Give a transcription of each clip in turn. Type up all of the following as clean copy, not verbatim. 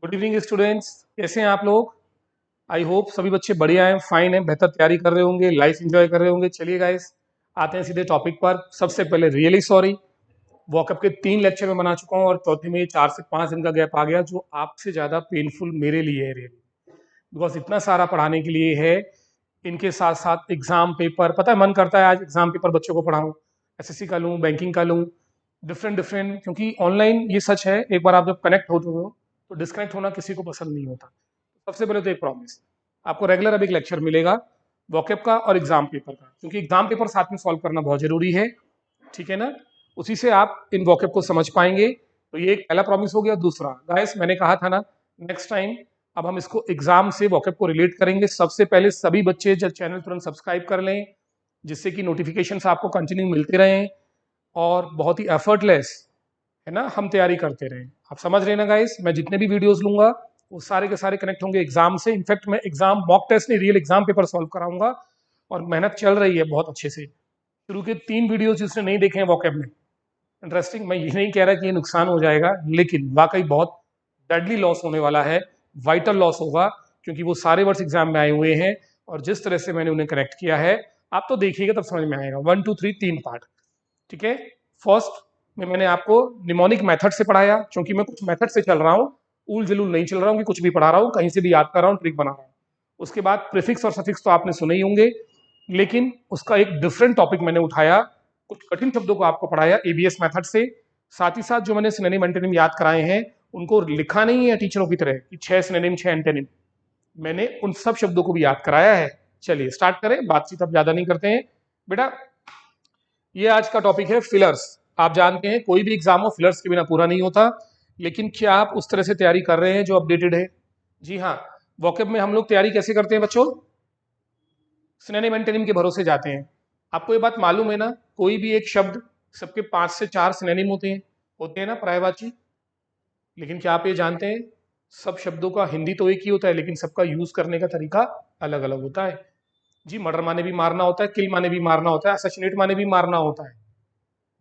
Good evening students, कैसे हैं आप लोग। आई होप सभी बच्चे बढ़िया हैं, फाइन हैं, बेहतर तैयारी कर रहे होंगे, लाइफ एंजॉय कर रहे होंगे। चलिए गाइस, आते हैं सीधे टॉपिक पर। सबसे पहले रियली सॉरी, वॉकअप के 3 लेक्चर में बना चुका हूँ और चौथे में 4 से 5 दिन का गैप आ गया, जो आपसे ज़्यादा पेनफुल मेरे लिए है रियली। बिकॉज इतना सारा पढ़ाने के लिए है, इनके साथ साथ एग्जाम पेपर। पता है, मन करता है आज एग्जाम पेपर बच्चों को पढ़ाऊँ, एसएससी का लूँ, बैंकिंग का लूँ, डिफरेंट डिफरेंट। क्योंकि ऑनलाइन ये सच है, एक बार आप जब कनेक्ट होते हो तो डिस्कनेक्ट होना किसी को पसंद नहीं होता। सबसे पहले तो एक प्रॉमिस, आपको रेगुलर अब एक लेक्चर मिलेगा वॉकअप का और एग्जाम पेपर का, क्योंकि एग्जाम पेपर साथ में सॉल्व करना बहुत जरूरी है। ठीक है ना, उसी से आप इन वॉकअप को समझ पाएंगे। तो ये एक पहला प्रॉमिस हो गया। दूसरा, गाइस मैंने कहा था ना, नेक्स्ट टाइम अब हम इसको एग्जाम से वॉकअप को रिलेट करेंगे। सबसे पहले सभी बच्चे जब चैनल तुरंत सब्सक्राइब कर लें, जिससे कि नोटिफिकेशन आपको कंटिन्यू मिलते रहें और बहुत ही एफर्टलेस है ना हम तैयारी करते रहें। आप समझ रहे हैं ना गाइस, मैं जितने भी वीडियोस लूंगा वो सारे के सारे कनेक्ट होंगे एग्जाम से। इनफैक्ट मैं एग्जाम मॉक टेस्ट नहीं, रियल एग्जाम पेपर सॉल्व कराऊंगा और मेहनत चल रही है बहुत अच्छे से। शुरू के 3 वीडियोस जिसने नहीं देखे हैं वॉकअप में, इंटरेस्टिंग। मैं ये नहीं कह रहा कि ये नुकसान हो जाएगा, लेकिन वाकई बहुत डेडली लॉस होने वाला है, वाइटल लॉस होगा, क्योंकि वो सारे वर्ड्स एग्जाम में आए हुए हैं और जिस तरह से मैंने उन्हें कनेक्ट किया है, आप तो देखिएगा तब समझ में आएगा। 1 2 3 3 पार्ट। ठीक है, फर्स्ट में मैंने आपको निमोनिक मेथड से पढ़ाया, क्योंकि मैं कुछ मेथड से चल रहा हूँ, उल जलूल नहीं चल रहा हूँ कि कुछ भी पढ़ा रहा हूँ, कहीं से भी याद कर रहा हूँ, ट्रिक बना रहा हूँ। उसके बाद प्रीफिक्स और सफिक्स तो आपने सुने ही होंगे, लेकिन उसका एक डिफरेंट टॉपिक मैंने उठाया, कुछ कठिन शब्दों को आपको पढ़ाया एबीएस मेथड से। साथ ही साथ जो मैंने सिनोनिम एंटोनिम याद कराए हैं, उनको लिखा नहीं है टीचरों की तरह कि 6 सिनोनिम 6 एंटोनिम, मैंने उन सब शब्दों को भी याद कराया है। चलिए स्टार्ट करें, बातचीत अब ज्यादा नहीं करते हैं बेटा। ये आज का टॉपिक है फिलर्स। आप जानते हैं कोई भी एग्जाम हो फिलर्स के बिना पूरा नहीं होता, लेकिन क्या आप उस तरह से तैयारी कर रहे हैं जो अपडेटेड है? जी हाँ, वॉकअप में हम लोग तैयारी कैसे करते हैं बच्चों? सिनोनिम एंटोनिम के भरोसे जाते हैं। आपको ये बात मालूम है ना, कोई भी एक शब्द, सबके 5 से 4 सिनोनिम होते हैं ना पर्यायवाची। लेकिन क्या आप ये जानते हैं, सब शब्दों का हिंदी तो एक ही होता है, लेकिन सबका यूज करने का तरीका अलग अलग होता है। जी, मर्डर माने भी मारना होता है, किल माने भी मारना होता है, असैसिनेट माने भी मारना होता है,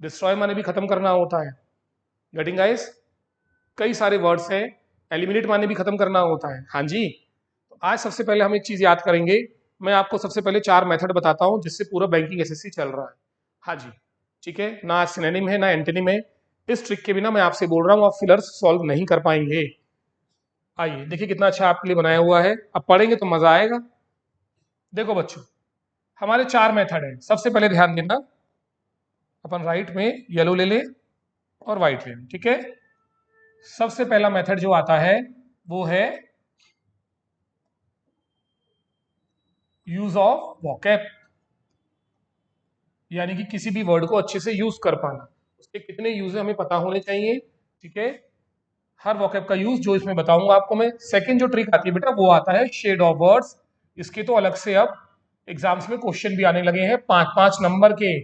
डिस्ट्रॉय माने भी खत्म करना होता है। गेटिंग गाइस, कई सारे वर्ड्स हैं। एलिमिनेट माने भी खत्म करना होता है। हाँ जी, तो आज सबसे पहले हम एक चीज याद करेंगे। मैं आपको सबसे पहले 4 मेथड बताता हूं जिससे पूरा बैंकिंग एसएससी चल रहा है। हाँ जी, ठीक है ना, सिनोनिम है ना एंटोनिम है। इस ट्रिक के बिना मैं आपसे बोल रहा हूं, आप फिलर्स सॉल्व नहीं कर पाएंगे। आइए देखिए कितना अच्छा आपके लिए बनाया हुआ है, अब पढ़ेंगे तो मजा आएगा। देखो बच्चों, हमारे 4 मेथड हैं। सबसे पहले ध्यान देना, अपन राइट में येलो ले लें और व्हाइट ले लें। ठीक है, सबसे पहला मेथड जो आता है वो है यूज ऑफ वॉकैब, यानी कि किसी भी वर्ड को अच्छे से यूज कर पाना। उसके कितने यूज हमें पता होने चाहिए। ठीक है, हर वॉकैब का यूज जो इसमें बताऊंगा आपको मैं। सेकंड जो ट्रिक आती है बेटा, वो आता है शेड ऑफ वर्ड्स। इसके तो अलग से अब एग्जाम्स में क्वेश्चन भी आने लगे हैं, 5 5 नंबर के।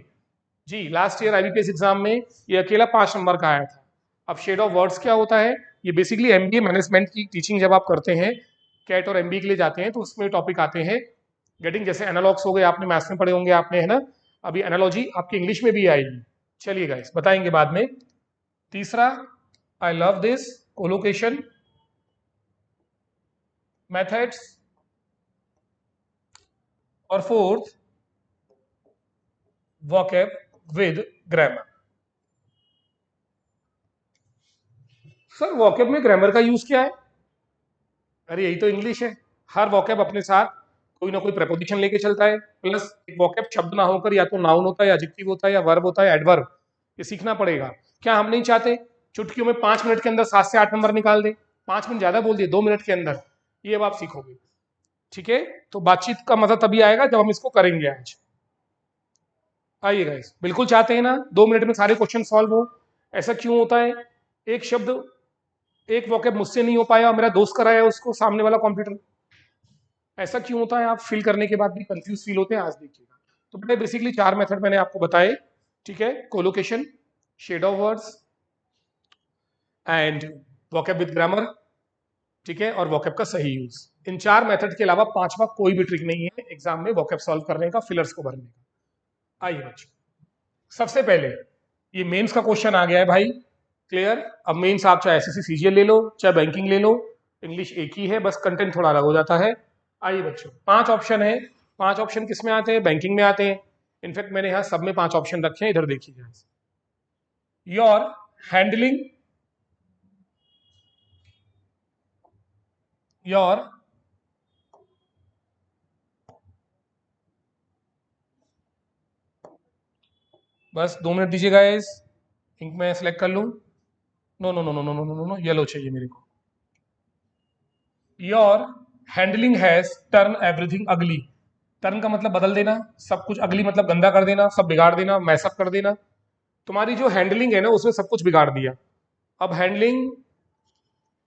जी, लास्ट ईयर आईबीपीएस एग्जाम में ये अकेला 5 नंबर का आया था। अब शेड ऑफ वर्ड्स क्या होता है? ये बेसिकली एमबीए मैनेजमेंट की टीचिंग जब आप करते हैं, कैट और एमबीए के लिए जाते हैं, तो उसमें टॉपिक आते हैं। गेटिंग, जैसे एनालॉग्स हो गए, आपने मैथ्स में पढ़े होंगे आपने, है ना। अभी एनालॉजी आपकी इंग्लिश में भी आएगी। चलिए गाइस, बताएंगे बाद में। तीसरा, I love this, collocation methods. और fourth, vocab with grammar. Sir vocab में ग्रामर का यूज क्या है? अरे यही तो इंग्लिश है। हर वॉकैब अपने साथ कोई ना कोई प्रपोजिशन लेके चलता है, प्लस एक वॉकैब शब्द ना होकर या तो नाउन होता है या एडजेक्टिव होता है या वर्ब होता है, एडवर्ब। ये सीखना पड़ेगा। क्या हम नहीं चाहते चुटकियों में 5 मिनट के अंदर 7 से 8 नंबर निकाल दे? 5 मिनट ज्यादा बोल दिए, 2 मिनट के अंदर। ये अब आप सीखोगे। ठीक है, तो बातचीत का मजा तभी आएगा जब हम इसको करेंगे आज। आइए गाइस, बिल्कुल चाहते हैं ना 2 मिनट में सारे क्वेश्चन सॉल्व हो? ऐसा क्यों होता है? एक शब्द, एक वॉकैब मुझसे नहीं हो पाया, मेरा दोस्त कराया उसको, सामने वाला कंप्यूटर। ऐसा क्यों होता है? आप फिल करने के बाद भी कंफ्यूज फील होते हैं, आज देखिएगा। तो बेटा बेसिकली 4 मेथड मैंने आपको बताए। ठीक है, collocation, shade of words and vocab with grammar. ठीक है, और वॉकैब का सही यूज। इन 4 मेथड के अलावा पांचवा कोई भी ट्रिक नहीं है एग्जाम में वॉकैब सॉल्व करने का, फिलर्स को भरने का। आइए बच्चों, सबसे पहले ये मेंस का क्वेश्चन आ गया है भाई, क्लियर। अब मेंस आप चाहे एसएससी सीजीएल ले लो, चाहे बैंकिंग ले लो, इंग्लिश एक ही है, बस कंटेंट थोड़ा अलग हो जाता है। आइए बच्चों, 5 ऑप्शन है। 5 ऑप्शन किस में आते हैं? बैंकिंग में आते हैं। इनफैक्ट मैंने यहाँ सब में 5 ऑप्शन रखे हैं, इधर देखिए। योर हैंडलिंग योर बस 2 मिनट दीजिए गाइस, इंक मैं सेलेक्ट कर लूँ। No no no no no no no no, yellow चाहिए मेरे को। Your handling has turn everything ugly. Turn का मतलब बदल देना, सब कुछ। अगली मतलब गंदा कर देना, सब बिगाड़ देना, मैसअप कर देना। तुम्हारी जो हैंडलिंग है ना, उसमें सब कुछ बिगाड़ दिया। अब हैंडलिंग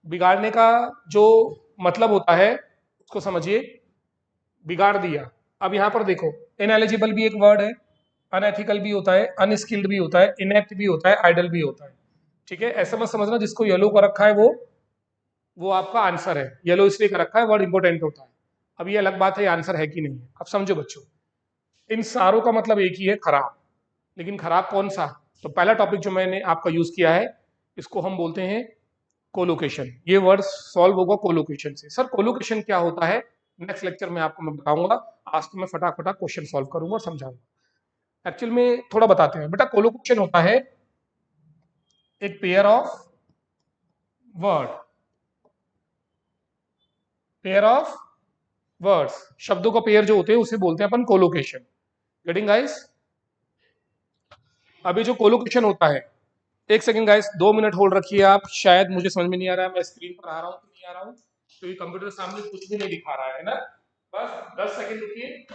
बिगाड़ने का जो मतलब होता है उसको समझिए। बिगाड़ दिया। अब यहां पर देखो, इनएलिजिबल भी एक वर्ड है, अनएथिकल भी होता है, अनस्किल्ड भी होता है, इनएक्ट भी होता है, आइडल भी होता है। ठीक है, ऐसा मत समझना जिसको येलो का रखा है वो आपका आंसर है। येलो इसलिए का रखा है, वर्ड इंपॉर्टेंट होता है। अब ये अलग बात है आंसर है कि नहीं है। अब समझो बच्चों, इन सारों का मतलब एक ही है, खराब। लेकिन खराब कौन सा? तो पहला टॉपिक जो मैंने आपका यूज किया है, इसको हम बोलते हैं कोलोकेशन। ये वर्ड सॉल्व होगा कोलोकेशन से। सर कोलोकेशन क्या होता है? नेक्स्ट लेक्चर में आपको मैं बताऊंगा। आज तो मैं फटाफट क्वेश्चन सॉल्व करूंगा और समझाऊंगा। एक्चुअल में थोड़ा बताते हैं बेटा। कोलोकेशन होता है एक pair of word, pair of words, शब्दों का पेयर जो होते हैं उसे बोलते हैं अपन कोलोकेशन। Getting guys? अभी जो कोलोकेशन होता है, एक सेकंड गाइस, 2 मिनट होल्ड रखिए आप। शायद मुझे समझ में नहीं आ रहा है मैं स्क्रीन पर आ रहा हूँ कि नहीं आ रहा हूँ, क्योंकि कंप्यूटर सामने कुछ भी नहीं दिखा रहा है ना। बस 10 सेकंड रुकिए।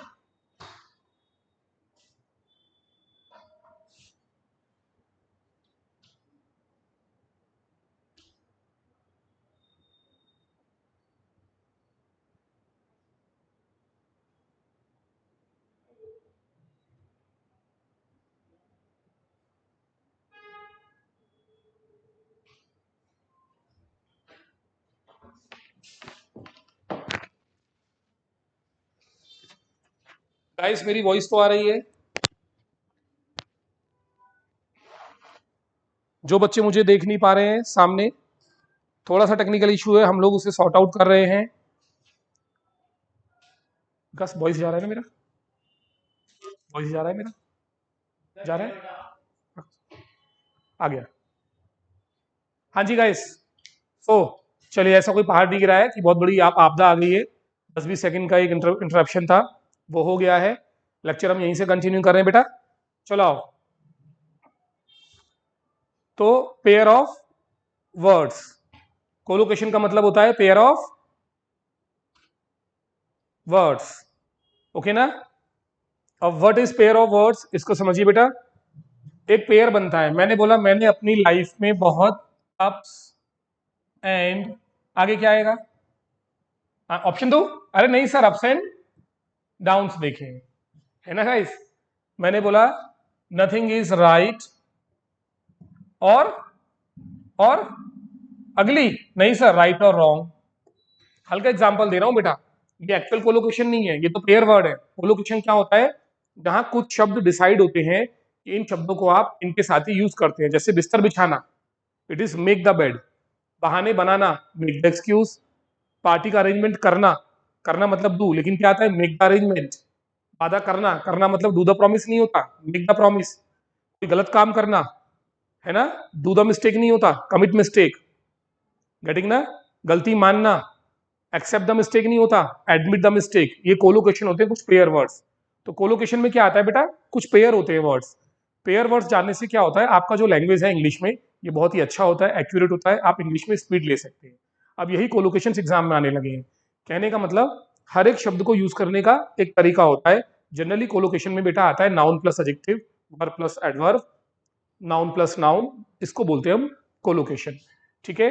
गाइस मेरी वॉइस तो आ रही है? जो बच्चे मुझे देख नहीं पा रहे हैं सामने, थोड़ा सा टेक्निकल इशू है, हम लोग उसे सॉर्ट आउट कर रहे हैं। बस वॉइस जा रहा है ना मेरा? वॉइस जा रहा है मेरा? जा रहा है? आ गया। हाँ जी गाइस। तो चलिए, ऐसा कोई पहाड़ दिख रहा है कि बहुत बड़ी आप आपदा आ गई है। 10-20 सेकंड का एक इंटरप्शन था, वो हो गया है। लेक्चर हम यहीं से कंटिन्यू कर रहे हैं बेटा। चलो आओ। तो पेयर ऑफ वर्ड्स, कोलोकेशन का मतलब होता है पेयर ऑफ वर्ड्स। ओके ना? अब what is pair of words, इसको समझिए बेटा। एक पेयर बनता है। मैंने बोला मैंने अपनी लाइफ में बहुत अप्स एंड, आगे क्या आएगा? ऑप्शन दो। अरे नहीं सर, अप्स एंड डाउन्स देखे है ना गाइस। मैंने बोला नथिंग इज राइट और और अगली, नहीं सर, राइट और रॉन्ग। हल्का एग्जांपल दे रहा हूं बेटा, ये एक्चुअल कोलोकेशन नहीं है, ये तो पेयर वर्ड है। कोलोकेशन क्या होता है? जहां कुछ शब्द डिसाइड होते हैं कि इन शब्दों को आप इनके साथ ही यूज करते हैं। जैसे बिस्तर बिछाना, it is make the bed. बहाने बनाना, मेक द एक्सक्यूज। पार्टी का अरेंजमेंट करना, करना मतलब डू, लेकिन क्या आता है? Make the arrangement. वादा करना, करना मतलब डू द प्रॉमिस नहीं होता, मेक द प्रॉमिस। कोई गलत काम करना, है ना, डू द मिस्टेक नहीं होता, कमिट मिस्टेक। गेटिंग ना? गलती मानना, एक्सेप्ट द मिस्टेक नहीं होता, एडमिट द मिस्टेक। ये कोलोकेशन होते हैं कुछ पेयर वर्ड्स। तो कोलोकेशन में क्या आता है बेटा? कुछ पेयर होते हैं वर्ड्स। पेयर वर्ड्स जानने से क्या होता है, आपका जो लैंग्वेज है इंग्लिश में, ये बहुत ही अच्छा होता है, एक्यूरेट होता है, आप इंग्लिश में स्पीड ले सकते हैं। अब यही कोलोकेशन एग्जाम में आने लगे हैं। कहने का मतलब, हर एक शब्द को यूज करने का एक तरीका होता है। जनरली कोलोकेशन में बेटा आता है noun plus adjective, verb plus adverb, noun plus noun, इसको बोलते हैं हम कोलोकेशन। ठीक है?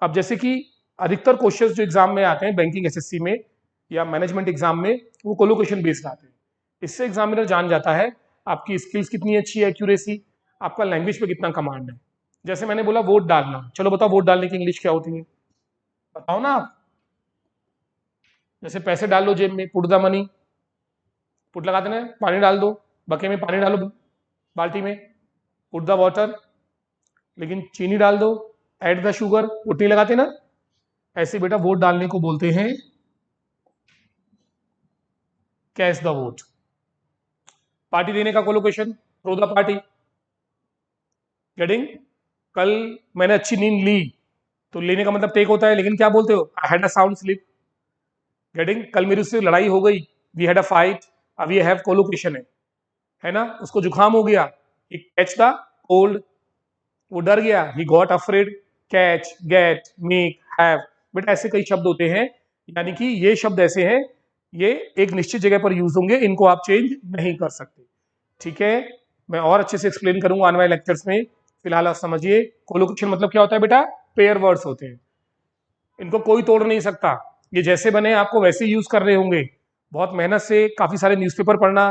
अब जैसे कि अधिकतर क्वेश्चंस जो एग्जाम में आते हैं बैंकिंग एसएससी में या मैनेजमेंट एग्जाम में, वो कोलोकेशन बेस्ड आते हैं। इससे एग्जामिनर जान जाता है आपकी स्किल्स कितनी अच्छी है, एक्यूरेसी, आपका लैंग्वेज पे कितना कमांड है। जैसे मैंने बोला वोट डालना, चलो बताओ वोट डालने की इंग्लिश क्या होती है? बताओ ना आप। जैसे पैसे डाल लो जेब में, पुट द मनी, पुट लगा देना, पानी डाल दो, बके में पानी डालो, बाल्टी में, पुट द वाटर। लेकिन चीनी डाल दो, ऐड द शुगर, पुट नहीं लगाते ना। ऐसे बेटा वोट डालने को बोलते हैं कैश द वोट। पार्टी देने का collocation, throw the party. Getting? कल मैंने अच्छी नींद ली, तो लेने का मतलब टेक होता है, लेकिन क्या बोलते हो, I had a sound sleep. Getting? कल मेरी उससे लड़ाई हो गई, वी हैड अ फाइट, अब ये हैव कोलोकेशन है ना। उसको जुकाम हो गया, ही कैच द कोल्ड, वो डर गया, he got afraid. Catch, get, make, have, बेटा ऐसे कई शब्द होते हैं, यानी कि ये शब्द ऐसे हैं, ये एक निश्चित जगह पर यूज होंगे, इनको आप चेंज नहीं कर सकते। ठीक है, मैं और अच्छे से एक्सप्लेन करूंगा आने वाले लेक्चर्स में, फिलहाल आप समझिए कोलोकेशन मतलब क्या होता है बेटा, पेयर वर्ड्स होते हैं, इनको कोई तोड़ नहीं सकता, ये जैसे बने आपको वैसे यूज कर रहे होंगे। बहुत मेहनत से काफी सारे न्यूज़पेपर पढ़ना,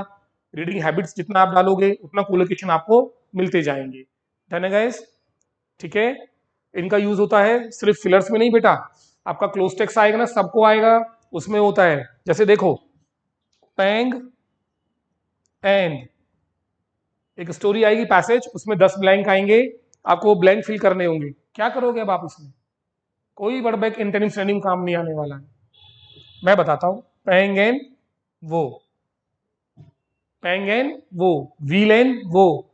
रीडिंग हैबिट्स जितना आप डालोगे उतना कोलोकेशन आपको मिलते जाएंगे। डन है गाइस? ठीक है, इनका यूज होता है सिर्फ फिलर्स में नहीं बेटा, आपका क्लोज टेक्स्ट आएगा ना, सबको आएगा, उसमें होता है। जैसे देखो, पैंग एंड, एक स्टोरी आएगी पैसेज, उसमें 10 ब्लैंक आएंगे, आपको वो ब्लैंक फिल करने होंगे। क्या करोगे अब आप इसमें? कोई वर्ड बैक इंटरनिम सिनोनिम काम नहीं आने वाला है। मैं बताता हूं, पैंग एंड वो, पैंग एंड वो, व्हील एंड वो,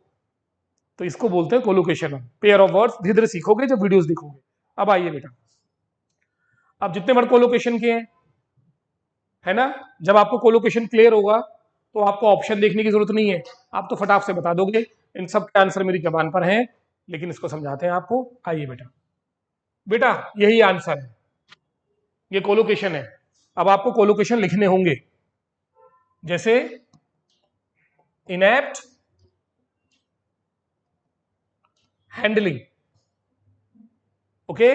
तो इसको बोलते हैं कोलोकेशन। पेयर ऑफ वर्ड्स धीरे धीरे सीखोगे जब वीडियोस देखोगे। अब आइए बेटा, अब जितने वर्ड कोलोकेशन के हैं, है ना, जब आपको कोलोकेशन क्लियर होगा तो आपको ऑप्शन देखने की जरूरत नहीं है, आप तो फटाक से बता दोगे, इन सब के आंसर मेरी जबान पर हैं, लेकिन इसको समझाते हैं आपको। आइए बेटा, बेटा यही आंसर है, ये कोलोकेशन है। अब आपको कोलोकेशन लिखने होंगे, जैसे inept handling, okay,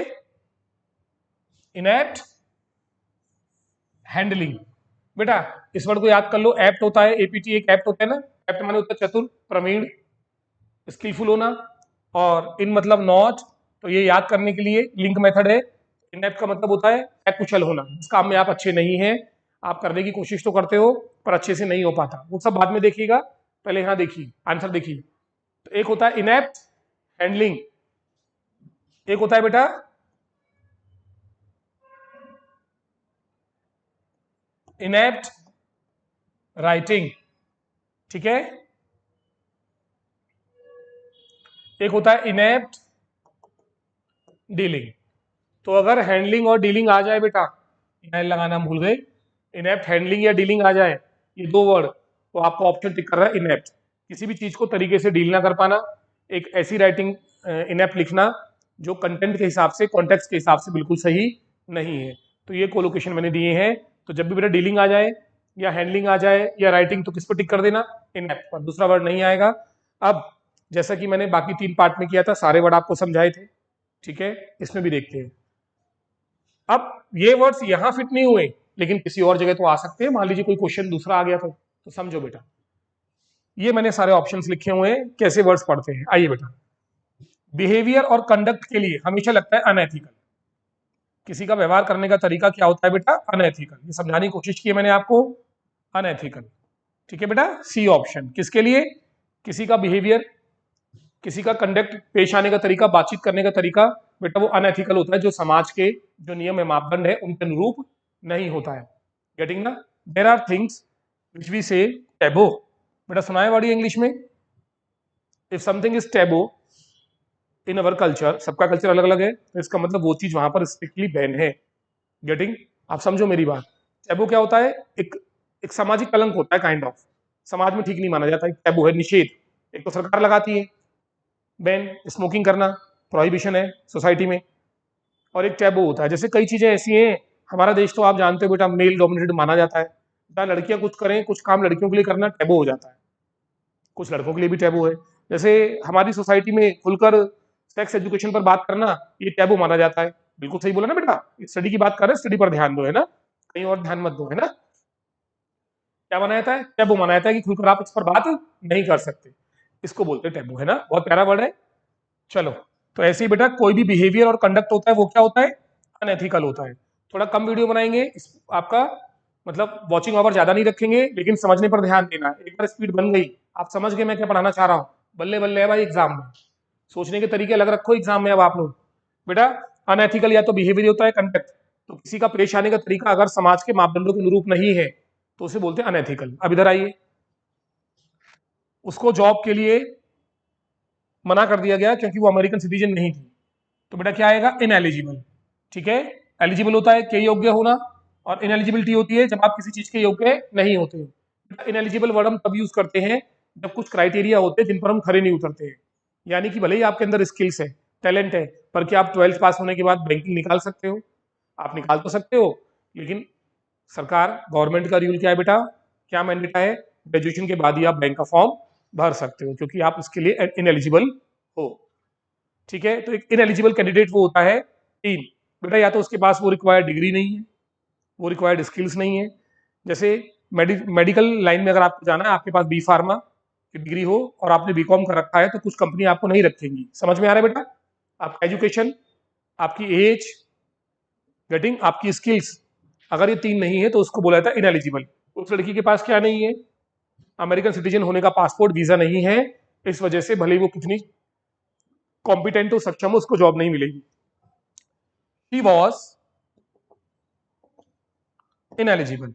inept handling. बेटा इस वर्ड को याद कर लो, एप्ट होता है, एपीटी एक एप्ट होता है ना, एप्ट माने होता है चतुर, प्रवीण, स्किलफुल होना, और इन मतलब नॉट, तो ये याद करने के लिए लिंक मेथड है। इनएप्ट का मतलब होता है अकुशल होना, इस काम में आप अच्छे नहीं हैं, आप करने की कोशिश तो करते हो पर अच्छे से नहीं हो पाता, वो सब बाद में देखिएगा, पहले यहाँ देखिए आंसर देखिए। तो एक होता है इनएप्ट हैंडलिंग, एक होता है बेटा इनएप्ट राइटिंग, ठीक है, एक होता है इनएप्ट डीलिंग। तो अगर हैंडलिंग और डीलिंग आ जाए बेटा, यहाँ लगाना हम भूल गए, इनएप्ट हैंडलिंग या डीलिंग आ जाए, ये दो वर्ड, तो आपको ऑप्शन टिक कर रहा है इनएप्ट, किसी भी चीज को तरीके से डील ना कर पाना, एक ऐसी राइटिंग इनएप्ट लिखना जो कंटेंट के हिसाब से, कॉन्टेक्स्ट के हिसाब से बिल्कुल सही नहीं है। तो ये कोलोकेशन मैंने दिए हैं, तो जब भी बेटा डीलिंग आ जाए या हैंडलिंग आ जाए या राइटिंग, तो किस पर टिक कर देना, इनएप्ट पर, दूसरा वर्ड नहीं आएगा। अब जैसा कि मैंने बाकी 3 पार्ट में किया था, सारे वर्ड आपको समझाए थे, ठीक है, इसमें भी देखते हैं। अब ये वर्ड्स यहां फिट नहीं हुए, लेकिन किसी और जगह तो आ सकते हैं, मान लीजिए कोई क्वेश्चन दूसरा आ गया तो समझो बेटा, ये मैंने सारे ऑप्शंस लिखे हुए हैं, कैसे वर्ड्स पढ़ते हैं। आइए बेटा, बिहेवियर और कंडक्ट के लिए हमेशा लगता है अनएथिकल, किसी का व्यवहार करने का तरीका क्या होता है बेटा, अनएथिकल, ये समझाने की कोशिश की है मैंने आपको, अनएथिकल, ठीक है बेटा, सी ऑप्शन। किसके लिए? किसी का बिहेवियर, किसी का कंडक्ट, पेश आने का तरीका, बातचीत करने का तरीका, बेटा वो अनएथिकल होता है, जो समाज के जो नियम है, मापदंड है, उनके अनुरूप नहीं होता है। गेटिंग ना? There are things which we say taboo, बेटा सुना है वर्ड इंग्लिश में, if something is taboo in our culture, सबका कल्चर अलग अलग है, तो इसका मतलब वो चीज वहां पर स्ट्रिक्टली बैन है। गेटिंग? आप समझो मेरी बात, टैबू क्या होता है, एक सामाजिक कलंक होता है, काइंड ऑफ, समाज में ठीक नहीं माना जाता है, टैबू है, निषेध, एक तो सरकार लगाती है बैन, स्मोकिंग करना प्रोहिबिशन है सोसाइटी में, और एक टैबू होता है, जैसे कई चीजें ऐसी हैं, हमारा देश तो आप जानते हो बेटा मेल डोमिनेटेड माना जाता है, जहाँ लड़कियां कुछ करें, कुछ काम लड़कियों के लिए करना टैबू हो जाता है, कुछ लड़कों के लिए भी टैबू है। जैसे हमारी सोसाइटी में खुलकर सेक्स एजुकेशन पर बात करना, ये टैबू माना जाता है। बिल्कुल सही बोला ना बेटा, स्टडी की बात कर रहे हैं, स्टडी पर ध्यान दो, है ना, कहीं और ध्यान मत दो, है ना। क्या माना जाता है? टैबू माना जाता है कि खुलकर आप इस पर बात नहीं कर सकते, इसको बोलते हैं टैबू, है ना, बहुत प्यारा वर्ड है। चलो, तो ऐसे ही बेटा कोई भी बिहेवियर और कंडक्ट होता है, वो क्या होता है, अनएथिकल होता है। थोड़ा कम वीडियो बनाएंगे, आपका मतलब वॉचिंग आवर ज्यादा नहीं रखेंगे, लेकिन समझने पर ध्यान देना, एक बार स्पीड बन गई, आप समझ गए मैं क्या पढ़ाना चाह रहा हूँ, बल्ले बल्ले है भाई एग्जाम में, सोचने के तरीके अलग रखो एग्जाम में। अब आप लोग बेटा, अनएथिकल या तो बिहेवियर होता है, कंडक्ट, किसी का पेश आने का तरीका अगर समाज के मापदंडों के अनुरूप नहीं है तो उसे बोलते हैं अनएथिकल। अब इधर आइए, उसको जॉब के लिए मना कर दिया गया क्योंकि वो अमेरिकन सिटीजन नहीं थी, तो बेटा क्या आएगा? इनएलिजिबल। ठीक है, एलिजिबल होता है के योग्य होना, और इनएलिजिबिलिटी होती है जब आप किसी चीज के योग्य नहीं होते हो। इनएलिजिबल वर्ड हम तब यूज करते हैं जब कुछ क्राइटेरिया होते हैं जिन पर हम खरे नहीं उतरते हैं। यानी कि भले ही आपके अंदर स्किल्स है, टैलेंट है, पर क्या आप 12th पास होने के बाद बैंकिंग निकाल सकते हो? आप निकाल तो सकते हो, लेकिन सरकार, गवर्नमेंट का रूल क्या है बेटा? क्या मैंडेट है? ग्रेजुएशन के बाद ही आप बैंक का फॉर्म भर सकते हो, क्योंकि आप उसके लिए इनएलिजिबल हो। ठीक है, तो एक इनएलिजिबल कैंडिडेट वो होता है तीन बेटा, या तो उसके पास वो रिक्वायर्ड डिग्री नहीं है, वो रिक्वायर्ड स्किल्स नहीं है। जैसे मेडिकल लाइन में अगर आपको जाना है, आपके पास बी फार्मा की डिग्री हो और आपने बीकॉम कर रखा है, तो कुछ कंपनी आपको नहीं रखेंगी। समझ में आ रहा है बेटा? आपका एजुकेशन, आपकी एज, गेटिंग, आपकी स्किल्स, अगर ये तीन नहीं है तो उसको बोला जाता है इनएलिजिबल। उस लड़की के पास क्या नहीं है? अमेरिकन सिटीजन होने का पासपोर्ट, वीजा नहीं है, इस वजह से भले ही वो कितनी कॉम्पिटेंट हो, सक्षम हो, उसको जॉब नहीं मिलेगी। He was ineligible.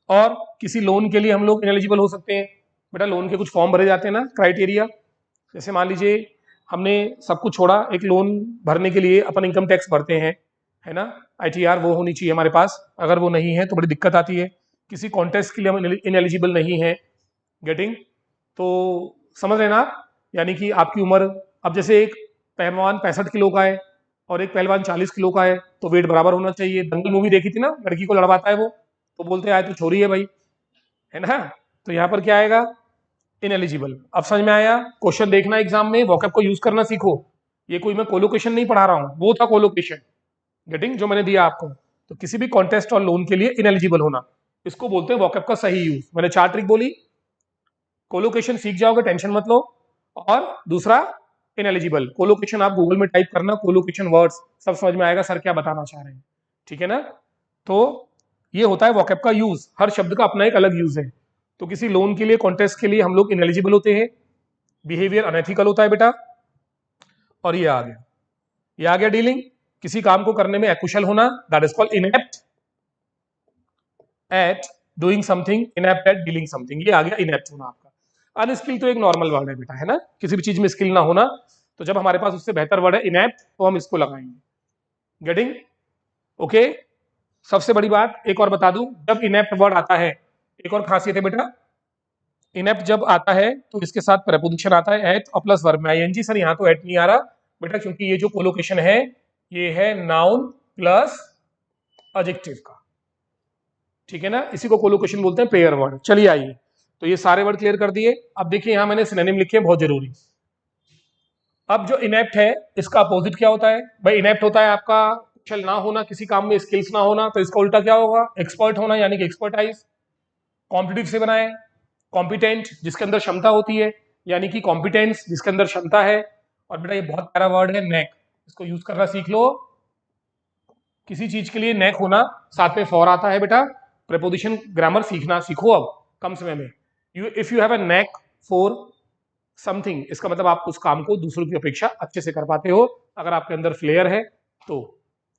और किसी लोन के लिए हम लोग इनएलिजिबल हो सकते हैं बेटा, लोन के कुछ फॉर्म भरे जाते हैं ना, क्राइटेरिया। जैसे मान लीजिए हमने सब कुछ छोड़ा, एक लोन भरने के लिए अपन इनकम टैक्स भरते हैं, है ना, आईटीआर वो होनी चाहिए हमारे पास, अगर वो नहीं है तो बड़ी दिक्कत आती है। किसी कॉन्टेस्ट के लिए हम इनएलिजिबल नहीं है, गेटिंग, तो समझ रहे हैं ना आप? यानी कि आपकी उम्र, अब जैसे एक पहलवान 65 किलो का है और एक पहलवान 40 किलो का है, तो वेट बराबर होना चाहिए। दंगल मूवी देखी थी ना, लड़की को लड़वाता है वो, तो बोलते हैं तो छोरी है भाई, है ना? तो यहाँ पर क्या आएगा? इनएलिजिबल। अब समझ में आया? क्वेश्चन देखना एग्जाम में, वोकैब को यूज करना सीखो। ये कोई मैं कोलोकेशन नहीं पढ़ा रहा हूँ, वो था कोलोकेशन, गेटिंग, जो मैंने दिया आपको। तो किसी भी कॉन्टेस्ट और लोन के लिए इनएलिजिबल होना, इसको बोलते हैं वोकैब का सही यूज। मैंने 4 ट्रिक बोली, कोलोकेशन सीख जाओगे, टेंशन मत लो। और दूसरा इनएलिजिबल, कोलोकेशन आप गूगल में टाइप करना, कोलोकेशन वर्ड्स, सब समझ में आएगा सर क्या बताना चाह रहे हैं। ठीक है ना? तो ये होता है वोकैब का यूज, हर शब्द का अपना एक अलग यूज है। तो किसी लोन के लिए, कॉन्टेस्ट के लिए हम लोग इनएलिजिबल होते हैं, बिहेवियर अनएथिकल होता है बेटा। और ये आ गया, ये आ गया डीलिंग, किसी काम को करने में अकुशल होना, that is called inept at doing something, inept at dealing something, ये आ गया इनएप्ट होना आपका। अनस्किल तो एक नॉर्मल वर्ड है बेटा, है ना, किसी भी चीज में स्किल ना होना, तो जब हमारे पास उससे बेहतर वर्ड है इनएप्ट, तो हम इसको लगाएंगे। गेटिंग? ओके। सबसे बड़ी बात एक और बता दूं, जब इनएप्ट वर्ड आता है, एक और खासियत है बेटा, इनएप्ट जब आता है तो इसके साथ प्रेपोजिशन आता है एट और प्लस वर्ब में आईएनजी। सर यहाँ तो एट नहीं आ रहा बेटा, क्योंकि ये जो कोलोकेशन है ये है नाउन प्लस एडजेक्टिव का। ठीक है ना, इसी को कोलोकेशन बोलते हैं, पेयर वर्ड। चलिए आइए, तो ये सारे वर्ड क्लियर कर दिए। अब देखिए यहाँ मैंने सिनोनिम लिखे हैं, बहुत जरूरी। अब जो इनएप्ट है इसका अपोजिट क्या होता है भाई? इनएप्ट होता है आपका कुशल ना होना, किसी काम में स्किल्स ना होना, तो इसका उल्टा क्या होगा? एक्सपर्ट होना, यानी कि एक्सपर्टाइज। कॉम्पिटिटिव से बनाए, कॉम्पिटेंट, जिसके अंदर क्षमता होती है, यानी कि कॉम्पिटेंस, जिसके अंदर क्षमता है। और बेटा ये बहुत प्यारा वर्ड है नेक, इसको यूज करना सीख लो। किसी चीज के लिए नेक होना, साथ में फॉर आता है बेटा, प्रेपोजिशन ग्रामर सीखना सीखो अब कम समय में। If you have a neck for something, इसका मतलब आप उस काम को दूसरों की अपेक्षा अच्छे से कर पाते हो, अगर आपके अंदर फ्लेयर है तो।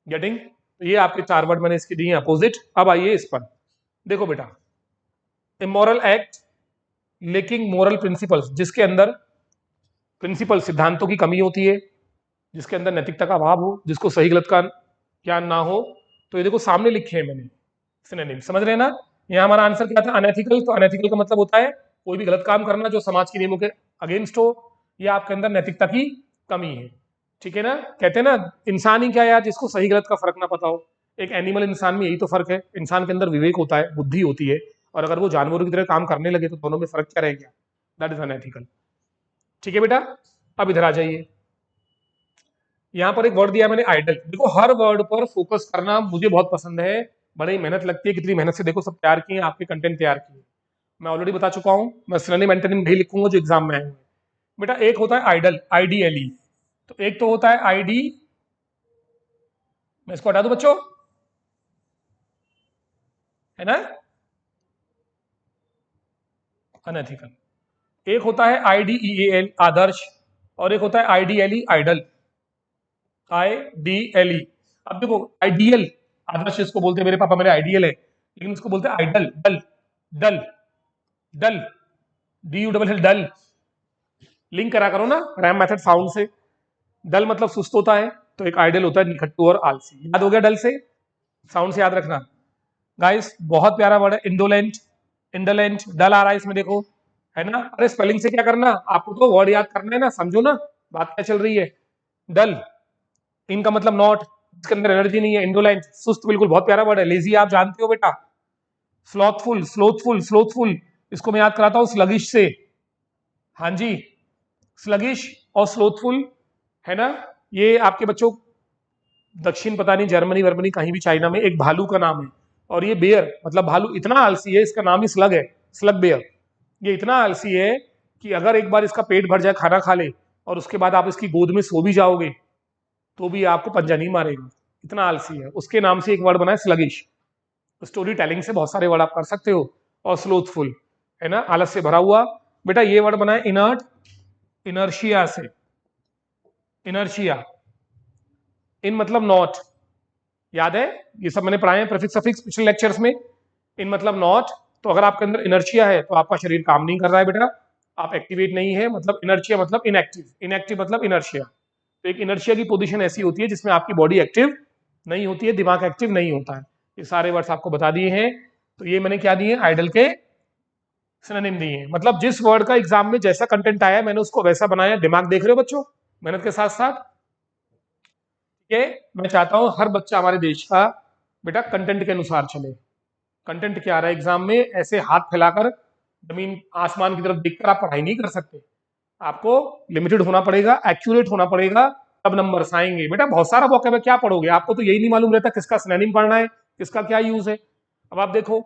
गेटिंग? तो ये आपके 4 वर्ड मैंने इसके दिए अपोजिट। अब आइए इस पर, देखो बेटा, immoral act lacking moral principles, जिसके अंदर प्रिंसिपल सिद्धांतों की कमी होती है, जिसके अंदर नैतिकता का अभाव हो, जिसको सही गलत का ज्ञान ना हो, तो ये देखो सामने लिखे हैं मैंने सिनोनिम, समझ रहे हैं ना? यहाँ हमारा आंसर क्या था? अनएथिकल। तो अनएथिकल का मतलब होता है कोई भी गलत काम करना जो समाज के नियमों के अगेंस्ट हो, या आपके अंदर नैतिकता की कमी है। ठीक है ना? कहते हैं ना, इंसान ही क्या यार जिसको सही गलत का फर्क ना पता हो। एक एनिमल इंसान में यही तो फर्क है, इंसान के अंदर विवेक होता है, बुद्धि होती है, और अगर वो जानवरों की तरह काम करने लगे तो दोनों में फर्क क्या रह गया? That is unethical. ठीक है बेटा, अब इधर आ जाइए, यहाँ पर एक वर्ड दिया मैंने आइडल। देखो हर वर्ड पर फोकस करना मुझे बहुत पसंद है, बड़ी मेहनत लगती है, कितनी मेहनत से देखो सब तैयार किए, आपके कंटेंट तैयार किए। मैं ऑलरेडी बता चुका हूं, मैं सिनोनिम एंटोनिम नहीं लिखूंगा जो एग्जाम में आए हैं बेटा। एक होता है आइडल, आईडीएलई, तो एक तो होता है आईडी, मैं इसको हटा दूं बच्चों, है ना, अनएथिकल। एक होता है आईडीईएल, आदर्श, और एक होता है आईडीएलई, आइडल, आईडीएलई। अब देखो आइडियल, आदर्श इसको बोलते हैं, मेरे पापा मेरे आइडियल है, लेकिन इसको बोलते हैं आइडल। डल डल डल, डी यू डबल एल, डल। लिंक करा करो ना रैम मेथड फाउंड से। डल मतलब सुस्त होता है, तो एक आइडल होता है निखट्टू और आलसी। याद हो गया डल से? साउंड से याद रखना। गाइस बहुत प्यारा वर्ड है इंडोलेंट, इंडोलेंट, डल आ रहा है इसमें देखो, है ना। अरे स्पेलिंग से क्या करना, आपको तो वर्ड याद करना है ना, समझो ना बात क्या चल रही है। डल, इनका मतलब नॉट, इसके अंदर एनर्जी नहीं है। इंडोलेंट सुस्त, बिल्कुल बहुत प्यारा वर्ड है। लेजी आप जानते हो बेटा। स्लॉथफुल, स्लोथफुल, स्लोथफुल इसको मैं याद कराता हूं स्लगिश से। हाँ जी, स्लगिश और स्लोथफुल, है ना। ये आपके बच्चों दक्षिण पता नहीं जर्मनी वर्मनी कहीं भी चाइना में एक भालू का नाम है, और ये बेयर मतलब भालू इतना आलसी है, इसका नाम ही स्लग है, स्लग बेयर। ये इतना आलसी है कि अगर एक बार इसका पेट भर जाए, खाना खा ले, और उसके बाद आप इसकी गोद में सो भी जाओगे तो भी आपको पंजा नहीं मारेगा, इतना आलसी है। उसके नाम से एक वर्ड बना है स्लगिश। स्टोरी टेलिंग से बहुत सारे वर्ड आप कर सकते हो। और स्लोथफुल, है ना, आलस से भरा हुआ। बेटा ये वर्ड बना है इनर्ट, इनर्शिया से। इनर्शिया, इन मतलब नॉट, याद है ये सब मैंने पढ़ाए हैं प्रीफिक्स सफिक्स पिछले लेक्चर्स में। इन मतलब नॉट, तो अगर आपके अंदर इनर्शिया है तो आपका शरीर काम नहीं कर रहा है बेटा, आप एक्टिवेट नहीं है, मतलब इनर्शिया मतलब इनएक्टिव, इनएक्टिव मतलब इनर्शिया। तो एक इनर्शिया की पोजीशन ऐसी होती है जिसमें आपकी बॉडी एक्टिव नहीं होती है, दिमाग एक्टिव नहीं होता है। ये सारे वर्ड्स आपको बता दिए हैं। तो ये मैंने क्या दिए, आइडल के सिनोनिम दिए हैं। मतलब जिस वर्ड का एग्जाम में जैसा कंटेंट आया मैंने उसको वैसा बनाया। दिमाग देख रहे हो बच्चों, मेहनत के साथ साथ। ठीक है, मैं चाहता हूं हर बच्चा हमारे देश का बेटा कंटेंट के अनुसार चले। कंटेंट क्या आ रहा है एग्जाम में, ऐसे हाथ फैलाकर जमीन आसमान की तरफ देखकर आप पढ़ाई नहीं कर सकते। आपको लिमिटेड होना पड़ेगा, एक्यूरेट होना पड़ेगा, तब नंबर्स आएंगे। बेटा बहुत सारा वोकैब है, क्या पढ़ोगे, आपको तो यही नहीं मालूम रहता किसका सिनोनिम पढ़ना है, किसका क्या यूज है। अब आप देखो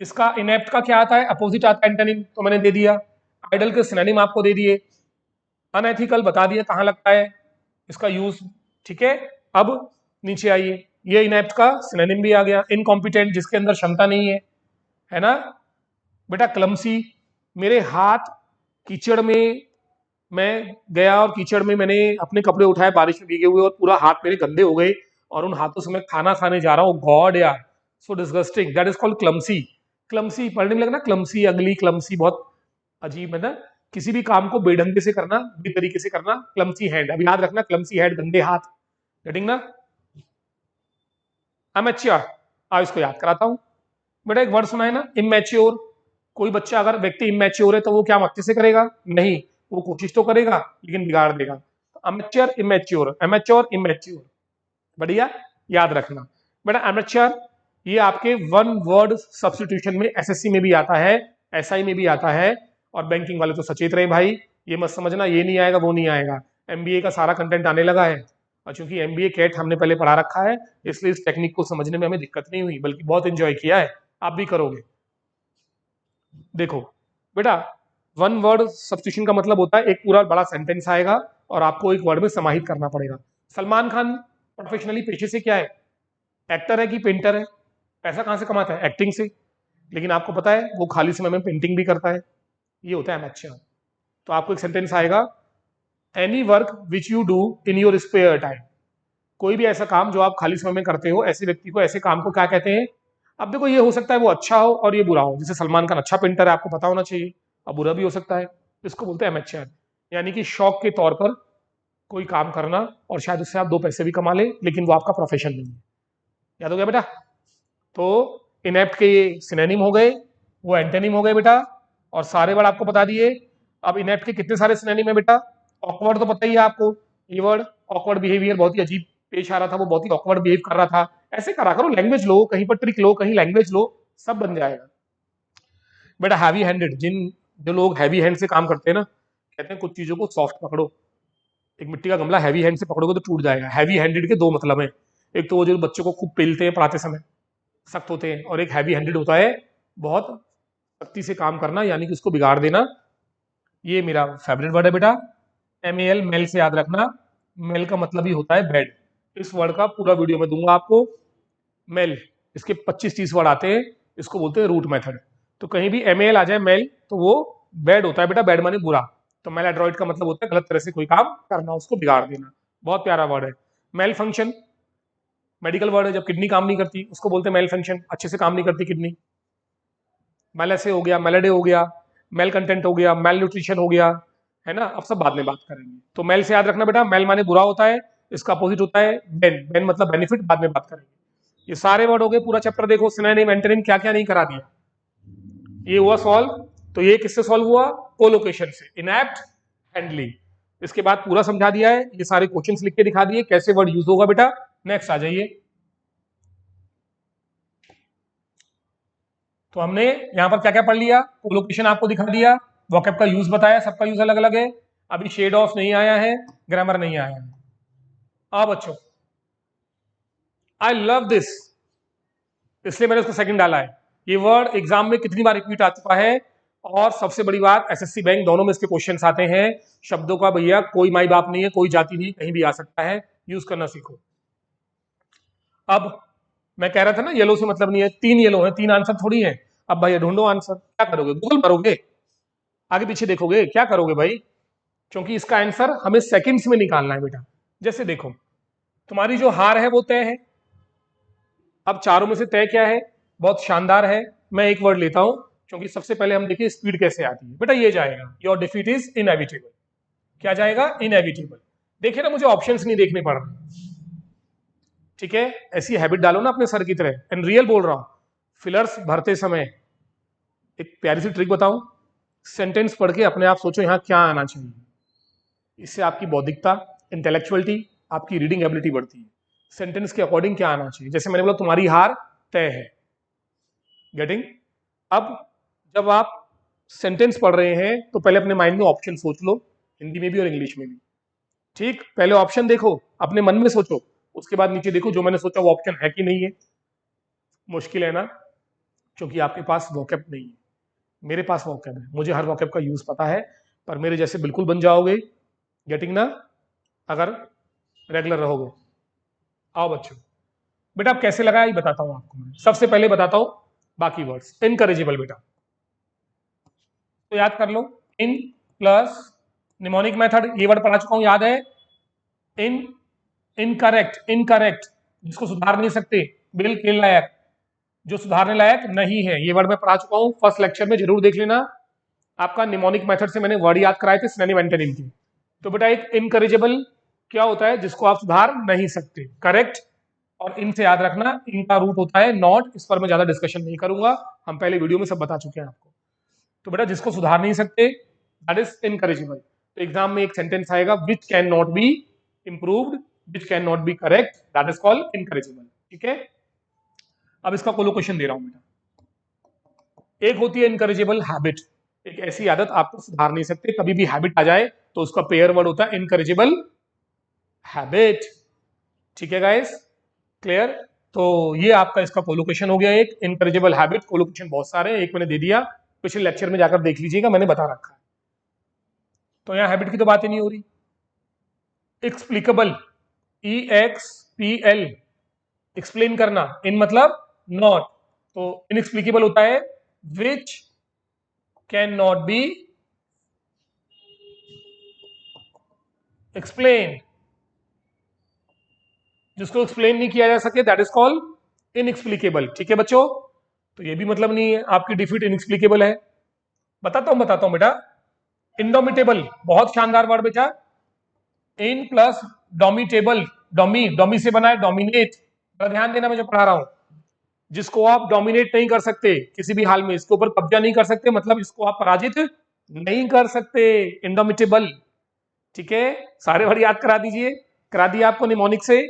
इसका इनेप्ट का क्या आता है, अपोजिट आता है एंटोनिम, तो मैंने दे दिया। आइडल के सिनोनिम आपको दे दिए। अनएथिकल बता दिया कहां लगता है इसका यूज। ठीक है, अब नीचे आइए, ये इनेप्ट का सिनोनिम भी आ गया। इनकॉम्पिटेंट, जिसके अंदर क्षमता नहीं है ना। बेटा क्लमसी, मेरे हाथ कीचड़ में, मैं गया और कीचड़ में मैंने अपने कपड़े उठाए बारिश में भीगे हुए और पूरा हाथ मेरे गंदे हो गए, और उन हाथों से मैं खाना खाने जा रहा हूँ। गॉड यार, so disgusting, that is called clumsy. Clumsy पढ़ने में लगना, क्लमसी, अगली, क्लमसी बहुत अजीब है ना। किसी भी काम को बेढंगे से करना, बेतरीके से करना, क्लमसी हैंड। अब याद रखना, क्लमसी हैंड गंदे हाथ, गेटिंग ना। अमेच्योर, आओ इसको याद कराता हूं। बेटा एक वर्ड सुना है ना, इमेच्योर। कोई बच्चा अगर व्यक्ति इमेच्योर है तो वो क्या मस्ती से करेगा, नहीं, वो कोशिश तो करेगा लेकिन बिगाड़ देगा। अमेच्योर, इमेच्योर, एमेच्योर, इमेच्योर, बढ़िया, याद रखना। बेटा अमेच्योर ये आपके वन वर्ड सब्स्टिट्यूशन में एसएससी में भी आता है, एसआई में भी आता है, और बैंकिंग वाले तो सचेत रहे भाई, ये मत समझना ये नहीं आएगा वो नहीं आएगा। एमबीए का सारा कंटेंट आने लगा है, और चूंकि एमबीए कैट हमने पहले पढ़ा रखा है, इसलिए इस टेक्निक को समझने में हमें दिक्कत नहीं हुई, बल्कि बहुत एंजॉय किया है, आप भी करोगे। देखो बेटा, वन वर्ड सब्स्टिट्यूशन का मतलब होता है एक पूरा बड़ा सेंटेंस आएगा और आपको एक वर्ड में समाहित करना पड़ेगा। सलमान खान प्रोफेशनली पेशे से क्या है, एक्टर है कि पेंटर है, पैसा कहां से कमाता है, एक्टिंग से, लेकिन आपको पता है वो खाली समय में पेंटिंग भी करता है, ये होता है अमेच्योर। तो आपको एक सेंटेंस आएगा, any work which you do in your spare time. कोई भी ऐसा काम जो आप खाली समय में करते हो, ऐसे व्यक्ति को, ऐसे काम को क्या कहते हैं। अब देखो ये हो सकता है वो अच्छा हो और ये बुरा हो, जैसे सलमान खान अच्छा पेंटर है आपको पता होना चाहिए, अब बुरा भी हो सकता है, इसको बोलते हैं अमेच्योर। यानी कि शौक के तौर पर कोई काम करना और शायद उससे आप दो पैसे भी कमा ले, लेकिन वो आपका प्रोफेशन नहीं है। याद हो गया बेटा। तो इनेप्ट के ये सिनोनिम हो गए, वो एंटोनिम हो गए बेटा, और सारे वर्ड आपको बता दिए। अब इनेप्ट के कितने सारे सिनोनिम है बेटा, ऑकवर्ड तो पता ही है आपको, ये वर्ड ऑकवर्ड बिहेवियर, बहुत ही अजीब पेश आ रहा था, वो बहुत ही ऑकवर्ड बिहेव कर रहा था। ऐसे करा करो, लैंग्वेज लो, कहीं पर ट्रिक लो, कहीं लैंग्वेज लो, सब बन जाएगा बेटा। हैवी हैंडेड, जो लोग हैवी हैंड से काम करते हैं ना, कहते हैं कुछ चीजों को सॉफ्ट पकड़ो। एक मिट्टी का गमला हैवी हैंड से पकड़ोगे तो टूट जाएगा। हैवी हैंडेड के दो मतलब है, एक तो वो जो बच्चों को खूब पेलते हैं पढ़ाते समय, सख्त होते हैं, और एक हैवी हैंडेड होता है बहुत सख्ती से काम करना, यानी कि उसको बिगाड़ देना। ये मेरा फेवरेट वर्ड है बेटा, MEL, मेल से याद रखना। मेल का मतलब ही होता है बेड। इस वर्ड का पूरा वीडियो में दूंगा आपको। मेल, इसके 25-30 वर्ड आते हैं, इसको बोलते हैं रूट मेथड। तो कहीं भी MEL आ जाए, मेल, तो वो बैड होता है बेटा, बैड माने बुरा। तो मेल एड्रॉइड का मतलब होता है गलत तरह से कोई काम करना, उसको बिगाड़ देना। बहुत प्यारा वर्ड है। मेल फंक्शन, मेडिकल वर्ड है, जब किडनी काम नहीं करती उसको बोलते हैं मेल फंक्शन, अच्छे से काम नहीं करती किडनी। मेलेसे हो गया, मेलेडे हो गया, मेल कंटेंट हो गया, मेल न्यूट्रिशन हो गया, है ना। अब सब बाद में बात करेंगे। तो मेल से याद रखना बेटा, मेल माने बुरा होता है, इसका अपोजिट होता है बेन, बेन मतलब बेनिफिट, बाद में बात करेंगे। ये सारे वर्ड हो गए, पूरा चैप्टर देखो, सिनोनिम एंटोनिम क्या क्या नहीं करा दिया। ये हुआ सॉल्व। तो ये किससे सॉल्व हुआ? कोलोकेशन से, इनएप्ट, हैंडलिंग। इसके बाद पूरा समझा दिया है, ये सारे क्वेश्चंस लिख के दिखा दिए कैसे वर्ड यूज होगा बेटा। नेक्स्ट आ जाइए। तो हमने यहां पर क्या क्या पढ़ लिया? कोलोकेशन आपको दिखा दिया, वोकैब का यूज बताया, सबका यूज अलग अलग है। अभी शेड ऑफ नहीं आया है, ग्रामर नहीं आया है। अब बच्चों, आई लव दिस, इसलिए मैंने उसको सेकंड डाला है। ये वर्ड एग्जाम में कितनी बार रिपीट आ चुका है, और सबसे बड़ी बात, एसएससी बैंक दोनों में इसके क्वेश्चंस आते हैं। शब्दों का भैया कोई माई बाप नहीं है, कोई जाति नहीं, कहीं भी आ सकता है, यूज करना सीखो। अब मैं कह रहा था ना येलो से मतलब नहीं है, 3 येलो है, 3 आंसर थोड़ी है। अब भाई ढूंढो आंसर, क्या करोगे? गूगल करोगे, आगे पीछे देखोगे, क्या करोगे भाई? क्योंकि इसका आंसर हमें सेकंड्स में निकालना है बेटा। जैसे देखो, तुम्हारी जो हार है वो तय है। अब चारों में से तय क्या है? बहुत शानदार है। मैं एक वर्ड लेता हूं, क्योंकि सबसे पहले हम देखिए स्पीड कैसे आती है बेटा। ये जाएगा, योर डिफीट इज इनएविटेबल। क्या जाएगा? इनएविटेबल। देखिए ना, मुझे ऑप्शंस नहीं देखने पड़ रहे, ठीक है। ऐसी हैबिट डालो ना अपने सर की तरह, एंड रियल बोल रहा हूं। फिलर्स भरते समय एक प्यारी सी ट्रिक बताऊं, सेंटेंस पढ़ के अपने आप सोचो यहां क्या आना चाहिए। इससे आपकी बौद्धिकता, इंटेलेक्चुअलिटी, आपकी रीडिंग एबिलिटी बढ़ती है। सेंटेंस के अकॉर्डिंग क्या आना चाहिए। जैसे मैंने बोला तुम्हारी हार तय है, गेटिंग। अब जब आप सेंटेंस पढ़ रहे हैं तो पहले अपने माइंड में ऑप्शन सोच लो, हिंदी में भी और इंग्लिश में भी, ठीक। पहले ऑप्शन देखो, अपने मन में सोचो, उसके बाद नीचे देखो जो मैंने सोचा वो ऑप्शन है कि नहीं है। मुश्किल है ना, क्योंकि आपके पास वोकैब नहीं है। मेरे पास वोकैब है, मुझे हर वोकैब का यूज पता है, पर मेरे जैसे बिल्कुल बन जाओगे, गेटिंग ना, अगर रेगुलर रहोगे। आओ बच्चों, बेटा अब कैसे लगाया ये बताता हूं आपको मैं। सबसे पहले बताता हूं बाकी वर्ड्स। इनकरेजिबल बेटा तो याद कर लो, इन प्लस निमोनिक मेथड, ये वर्ड पढ़ा चुका हूं, याद है। इन, इनकरेक्ट, इनकरेक्ट जिसको सुधार नहीं सकते, बिल के लायक, जो सुधारने लायक नहीं है, ये वर्ड मैं पढ़ा चुका हूं फर्स्ट लेक्चर में, जरूर देख लेना। आपका निमोनिक मेथड से मैंने वर्ड याद कराए थे, सिनोनिम एंटोनिम के। तो बेटा एक इनकरेजिबल क्या होता है? जिसको आप सुधार नहीं सकते, करेक्ट। और इनसे याद रखना, इनका रूट होता है नॉट। इस पर मैं ज्यादा डिस्कशन नहीं करूंगा, हम पहले वीडियो में सब बता चुके हैं आपको। तो बेटा जिसको सुधार नहीं सकते, दैट इज इनकरेजिबल। तो एग्जाम में एक सेंटेंस आएगा, which can not be improved, which can not be correct, that is called incorrigible, ठीक है। अब इसका कोलोकेशन दे रहा हूं बेटा। एक होती है इनकरेजिबल हैबिट, एक ऐसी आदत आपको सुधार नहीं सकते, कभी भी हैबिट आ जाए तो उसका पेयर वर्ड होता है इनकरेजिबल हैबिट, ठीक है गाइस, क्लियर। तो ये आपका इसका कोलोकेशन हो गया, एक इनकरेजिबल हैबिट। कोलोकेशन बहुत सारे हैं, एक मैंने दे दिया, पिछले लेक्चर में जाकर देख लीजिएगा, मैंने बता रखा है। तो यहां हैबिट की तो बात ही नहीं हो रही। एक्सप्लिकेबल, EXPL, एक्सप्लेन करना, इन मतलब नॉट, तो इनएक्सप्लिकेबल होता है विच कैन नॉट बी एक्सप्लेन, जिसको एक्सप्लेन नहीं किया जा सके, दैट इज कॉल्ड इनएक्सप्लिकेबल, ठीक है बच्चों। तो ये भी मतलब नहीं है आपकी डिफीट इनएक्सप्लिकेबल है। बताता हूं बेटा। इंडोमिटेबल, बहुत शानदार वर्ड बेटा। इन प्लस डोमिटेबल, डोमी, डोमी से बना है डोमिनेट, ध्यान देना मैं जो पढ़ा रहा हूं। जिसको आप डोमिनेट नहीं कर सकते किसी भी हाल में, इसके ऊपर कब्जा नहीं कर सकते, मतलब इसको आप पराजित नहीं कर सकते, इंडोमिटेबल, ठीक है। सारे वर्ड याद करा दीजिए, करा दिया आपको निमोनिक से।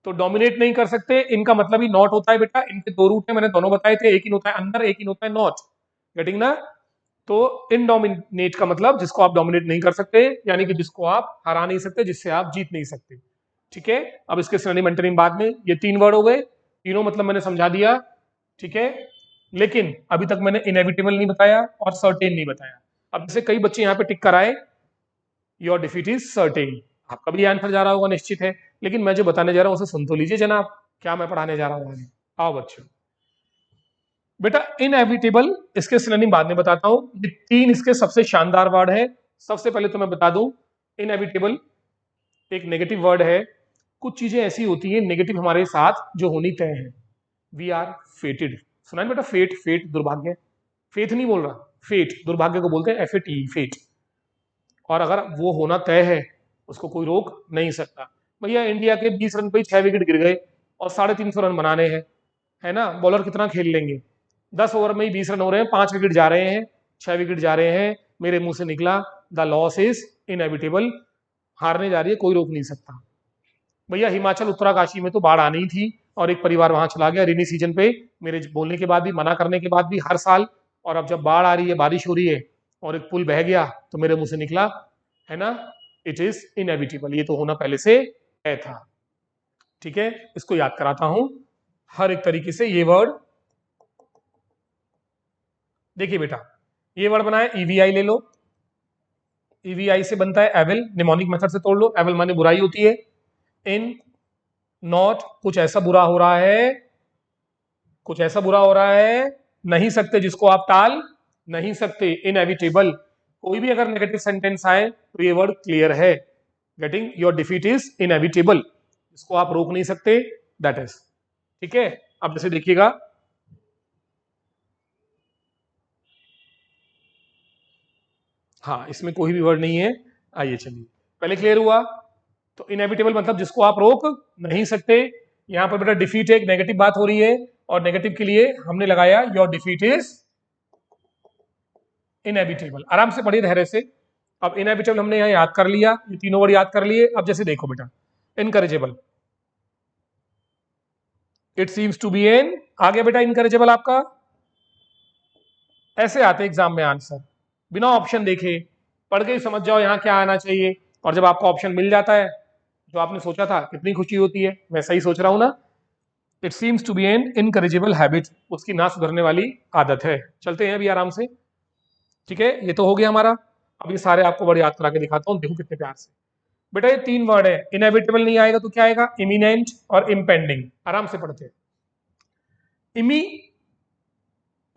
तो डोमिनेट नहीं कर सकते, इनका मतलब ही नॉट होता है बेटा। इनके 2 रूट है, मैंने दोनों बताए थे, एक इन होता है अंदर, एक इन होता है नॉट, गेटिंग ना। तो इनडोमिनेट का मतलब जिसको आप डोमिनेट नहीं कर सकते, यानी कि जिसको आप हरा नहीं सकते, जिससे आप जीत नहीं सकते, ठीक है। अब इसके सिनोनिम एंटोनिम बाद में, ये 3 वर्ड हो गए, तीनों मतलब मैंने समझा दिया, ठीक है। लेकिन अभी तक मैंने इनएविटेबल नहीं बताया और सर्टेन नहीं बताया। अब जैसे कई बच्चे यहाँ पे टिक कराए, योर डिफीट इज सर्टेन, आपका भी आंसर जा रहा होगा निश्चित है, लेकिन मैं जो बताने जा रहा हूं उसे सुन तो लीजिए जनाब, क्या मैं पढ़ाने जा रहा हूं आगे। आओ बच्चों, बेटा इनएविटेबल इसके सिनोनिम बाद में बताता हूं, ये 3 इसके सबसे शानदार वर्ड है। सबसे पहले तो मैं बता दूं, इनएविटेबल एक नेगेटिव वर्ड है, कुछ चीजें ऐसी होती हैं नेगेटिव हमारे साथ जो होनी तय है। वी आर फेटेड, सुना है बेटा? फेट, फेट दुर्भाग्य, फेथ नहीं बोल रहा, फेट दुर्भाग्य को बोलते हैं, FATE, फेट। और अगर वो होना तय है उसको कोई रोक नहीं सकता। भैया इंडिया के 20 रन पे ही 6 विकेट गिर गए और 350 रन बनाने हैं, है ना? बॉलर कितना खेल लेंगे? 10 ओवर में ही 20 रन हो रहे हैं, 5 विकेट जा रहे हैं, 6 विकेट जा रहे हैं। मेरे मुंह से निकला द लॉस इज इनएविटेबल, हारने जा रही है, कोई रोक नहीं सकता। भैया हिमाचल उत्तराकाशी में तो बाढ़ आनी ही थी और एक परिवार वहां चला गया रेनी सीजन पे, मेरे बोलने के बाद भी, मना करने के बाद भी, हर साल। और अब जब बाढ़ आ रही है, बारिश हो रही है और एक पुल बह गया, तो मेरे मुंह से निकला, है ना, इट इज इनएविटेबल, ये तो होना पहले से तय था। ठीक है, इसको याद कराता हूं हर एक तरीके से। ये वर्ड देखिए बेटा, ये वर्ड बना है EVI, ले लो। EVI से बनता है एविल, निमोनिक मेथड से तोड़ लो। एविल माने बुराई होती है। इन, नॉट, कुछ ऐसा बुरा हो रहा है, कुछ ऐसा बुरा हो रहा है, नहीं सकते, जिसको आप टाल नहीं सकते। इनएविटेबल, कोई भी अगर नेगेटिव सेंटेंस आए तो ये वर्ड क्लियर है। Getting your defeat is inevitable, इसको आप रोक नहीं सकते, दैट इज। ठीक है, अब जैसे देखिएगा, हाँ इसमें कोई भी वर्ड नहीं है। आइए चलिए, पहले क्लियर हुआ। तो इनएविटेबल मतलब जिसको आप रोक नहीं सकते। यहां पर बेटा डिफीट एक नेगेटिव बात हो रही है और नेगेटिव के लिए हमने लगाया योर डिफीट इज इनएविटेबल। आराम से पढ़िए धैर्य से। अब इनएविटेबल हमने यहां याद कर लिया, ये तीनों वर्ड याद कर लिए। अब जैसे देखो बेटा, incorrigible, it seems to be an, आ गया बेटा इनकरेजेबल आपका। ऐसे आते एग्जाम में आंसर, बिना ऑप्शन देखे, पढ़ के ही समझ जाओ यहां क्या आना चाहिए। और जब आपको ऑप्शन मिल जाता है जो आपने सोचा था, कितनी खुशी होती है। मैं सही सोच रहा हूं ना? It seems to be an incorrigible habit, उसकी ना सुधरने वाली आदत है। चलते हैं अभी आराम से। ठीक है, ये तो हो गया हमारा। अब ये सारे आपको वर्ड याद करा के दिखाता हूँ, देखो कितने प्यार से। बेटा ये 3 वर्ड है, इनएविटेबल नहीं आएगा तो क्या आएगा? इमिनेंट और इम्पेंडिंग। आराम से पढ़ते हैं। इमी,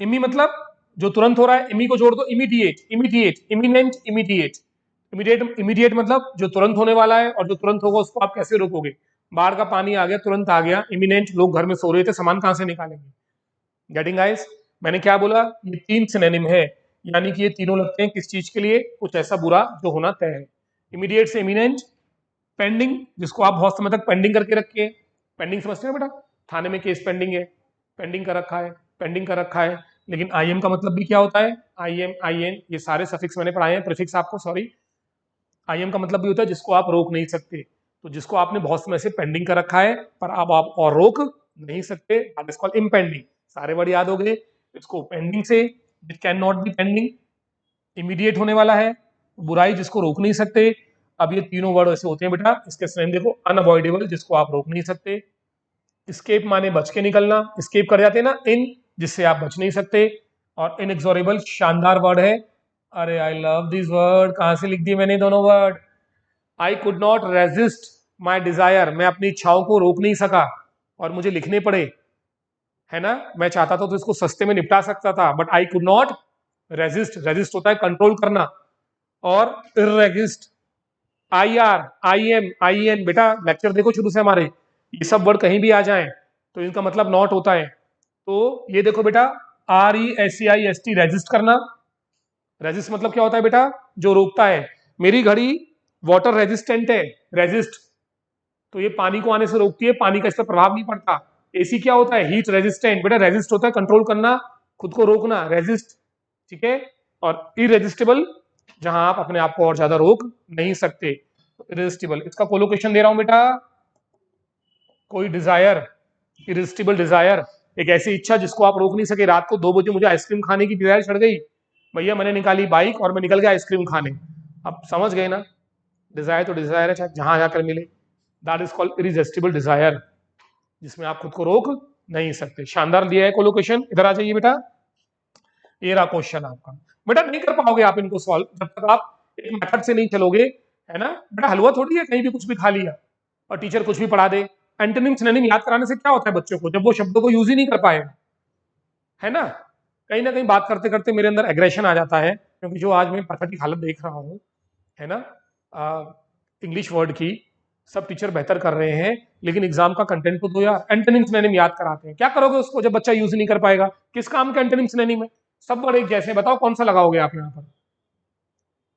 इमी मतलब जो तुरंत हो रहा है, इमी को जोड़ दो, immediate, immediate, imminent, immediate. Immediate, immediate मतलब जो तुरंत होने वाला है, और जो तुरंत होगा उसको आप कैसे रोकोगे? बाढ़ का पानी आ गया, तुरंत आ गया। इमिनेंट, लोग घर में सो रहे थे, सामान कहां से निकालेंगे? Getting guys? मैंने क्या बोला? ये 3 सिनोनिम है, यानी कि ये तीनों लगते हैं किस चीज के लिए? कुछ ऐसा बुरा जो होना तय है। इमीडिएट से इमिनेंट। पेंडिंग, जिसको आप बहुत समय तक पेंडिंग करके रखिए। पेंडिंग समझते हो बेटा? थाने में केस पेंडिंग है, पेंडिंग का रखा है, पेंडिंग का रखा है। लेकिन IM का मतलब भी क्या होता है? IM, IN, ये सारे सफिक्स मैंने पढ़ाए हैं, प्रीफिक्स आपको, सॉरी। IM का मतलब भी होता है जिसको आप रोक नहीं सकते। तो जिसको आपने बहुत समय से पेंडिंग कर रखा है पर अब आप और रोक नहीं सकते, दैट इज कॉल्ड इम्पेंडिंग। सारे वर्ड याद हो गए। इसको पेंडिंग से, it can not B pending, immediate होने वाला है, बुराई जिसको रोक नहीं सकते। अब ये तीनों वर्ड ऐसे होते हैं बेटा, इसके सिनोनिम देखो, अनअवॉइडेबल, जिसको आप रोक नहीं सकते। स्केप माने बच के निकलना, स्केप कर जाते हैं ना, इन, जिससे आप बच नहीं सकते। और इनएक्सोरेबल शानदार वर्ड है। अरे आई लव दिस वर्ड, कहां से लिख दिए मैंने दोनों word. I could not resist my desire, मैं अपनी इच्छाओं को रोक नहीं सका और मुझे लिखने पड़े, है ना? मैं चाहता था तो इसको सस्ते में निपटा सकता था, but I could not resist, resist होता है कंट्रोल करना। और इरेजिस्ट, IR, IM, IN, बेटा लेक्चर देखो शुरू से हमारे, ये सब वर्ड कहीं भी आ जाएं तो इनका मतलब नॉट होता है। तो ये देखो बेटा, RESIST, रेजिस्ट करना। रेजिस्ट मतलब क्या होता है बेटा? जो रोकता है। मेरी घड़ी वाटर रेजिस्टेंट है, रेजिस्ट, तो ये पानी को आने से रोकती है, पानी का इस पर प्रभाव नहीं पड़ता। AC क्या होता है? हीट रेजिस्टेंट, बेटा रेजिस्ट होता है कंट्रोल करना, खुद को रोकना, रेजिस्ट। ठीक है, और इरेजिस्टिबल, जहां आप अपने आप को और ज्यादा रोक नहीं सकते। इरेजिस्टिबल, इसका कोलोकेशन दे रहा हूं बेटा, कोई डिजायर, इरेजिस्टिबल डिजायर, एक ऐसी इच्छा जिसको आप रोक नहीं सके। रात को 2 बजे मुझे आइसक्रीम खाने की डिजायर चढ़ गई, भैया मैंने निकाली बाइक और मैं निकल गया आइसक्रीम खाने। अब समझ गए ना, डिजायर तो डिजायर है, चाहे जहां जाकर मिले। That is called irresistible desire, जिसमें आप खुद को रोक नहीं सकते। शानदार दिया है कोलोकेशन, इधर आ जाइए बेटा। ये रहा क्वेश्चन आपका। बेटा नहीं कर पाओगे आप इनको सॉल्व जब तक आप एक मेथड से नहीं चलोगे, है ना? बेटा हलवा थोड़ी है कहीं भी कुछ भी खा लिया और टीचर कुछ भी पढ़ा दे। एंटोनिम सिनोनिम याद कराने से क्या होता है बच्चों को, जब वो शब्दों को यूज ही नहीं कर पाए, है ना? कहीं ना कहीं बात करते करते मेरे अंदर एग्रेशन आ जाता है, क्योंकि जो आज मैं पैथेटिक हालत देख रहा हूँ, है ना, इंग्लिश वर्ड की, सब टीचर बेहतर कर रहे हैं, लेकिन एग्जाम का कंटेंट तो दो यार। एंटोनिम सिनोनिम याद कराते हैं, क्या करोगे उसको जब बच्चा यूज नहीं कर पाएगा? किस काम के एंटोनिम सिनोनिम है? सब बड़े एक जैसे, बताओ कौन सा लगाओगे आप यहाँ पर?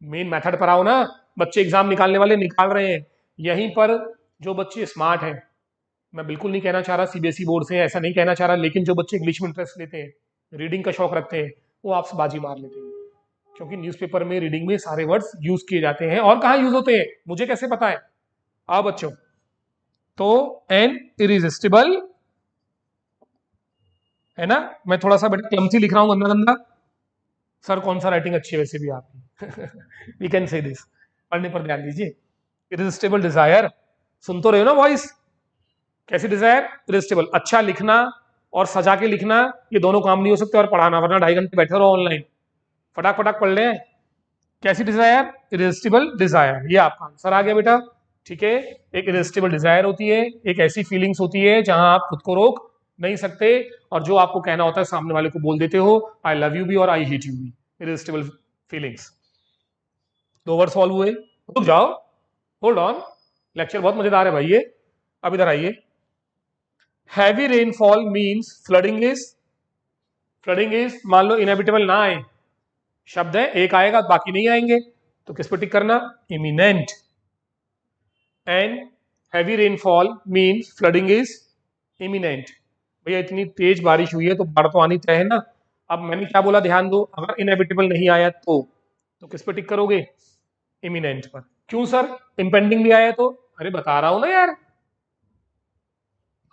मेन मेथड पर आओ ना। बच्चे एग्जाम निकालने वाले निकाल रहे हैं यहीं पर। जो बच्चे स्मार्ट हैं, मैं बिल्कुल नहीं कहना चाह रहा सीबीएसई बोर्ड से, ऐसा नहीं कहना चाह रहा, लेकिन जो बच्चे इंग्लिश में इंटरेस्ट लेते हैं, रीडिंग का शौक रखते हैं, वो आपसे बाजी मार लेते हैं, क्योंकि न्यूज़पेपर में रीडिंग में सारे वर्ड्स यूज किए जाते हैं। और कहाँ यूज होते हैं मुझे कैसे पता है? आओ बच्चों, तो एन इरिजिस्टिबल है ना। मैं थोड़ा सा बेटा क्लमसी लिख रहा हूं, गंदा गंदा। सर कौन सा राइटिंग अच्छी है वैसे भी आपकी? वी कैन से दिस, पढ़ने पर ध्यान दीजिए। इरिजिस्टिबल डिजायर, सुन तो रहे हो ना वॉइस? कैसी डिजायर? इरिजिस्टिबल। अच्छा लिखना और सजा के लिखना, ये दोनों काम नहीं हो सकते, और पढ़ाना, वरना 2.5 घंटे बैठे रहो ऑनलाइन, फटाक फटाक पढ़ ले। कैसी डिजायर? इरिजिस्टिबल डिजायर, ये आपका आंसर आ गया बेटा। ठीक है, एक इरिजिस्टिबल डिजायर होती है, एक ऐसी फीलिंग्स होती है जहां आप खुद को रोक नहीं सकते, और जो आपको कहना होता है सामने वाले को बोल देते हो, आई लव यू भी और आई हेट यू भी, इरिजिस्टिबल फीलिंग्स। 2 वर्ड सॉल्व हुए। रुक जाओ, होल्ड ऑन, लेक्चर बहुत मजेदार है भाई ये। अब इधर आइए। Heavy rainfall means flooding is, flooding is मान लो इनएविटेबल ना आए, शब्द है एक आएगा बाकी नहीं आएंगे, तो किस पर टिक करना? Imminent. And heavy rainfall means flooding is imminent. भैया इतनी तेज बारिश हुई है तो बाढ़ तो आनी तय है ना। अब मैंने क्या बोला, ध्यान दो, अगर इनएविटेबल नहीं आया तो किस पर टिक करोगे? इमिनेंट पर। क्यों सर, इंपेंडिंग भी आया तो? अरे बता रहा हूं ना यार।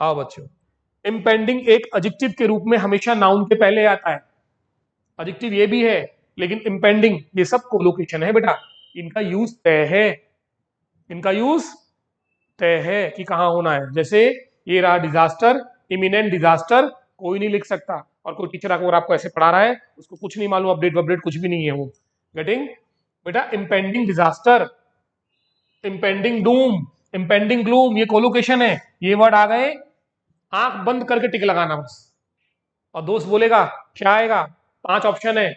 आओ बच्चों, इंपेंडिंग एक एडजेक्टिव के रूप में हमेशा नाउन के पहले आता है। एडजेक्टिव ये भी है, लेकिन इंपेंडिंग ये सब कोलोकेशन है बेटा, इनका यूज तय है, इनका यूज तय है कि कहां होना है। जैसे ये रहा डिजास्टर, इमिनेंट डिजास्टर कोई नहीं लिख सकता, और कोई टीचर अगर आपको ऐसे पढ़ा रहा है उसको कुछ नहीं मालूम, अपडेट अपडेट कुछ भी नहीं है वो। गेटिंग बेटा? Impending disaster, impending Doom, impending gloom, ये कोलोकेशन है। ये वर्ड आ गए, आंख बंद करके टिक लगाना बस। और दोस्त बोलेगा क्या आएगा, 5 ऑप्शन है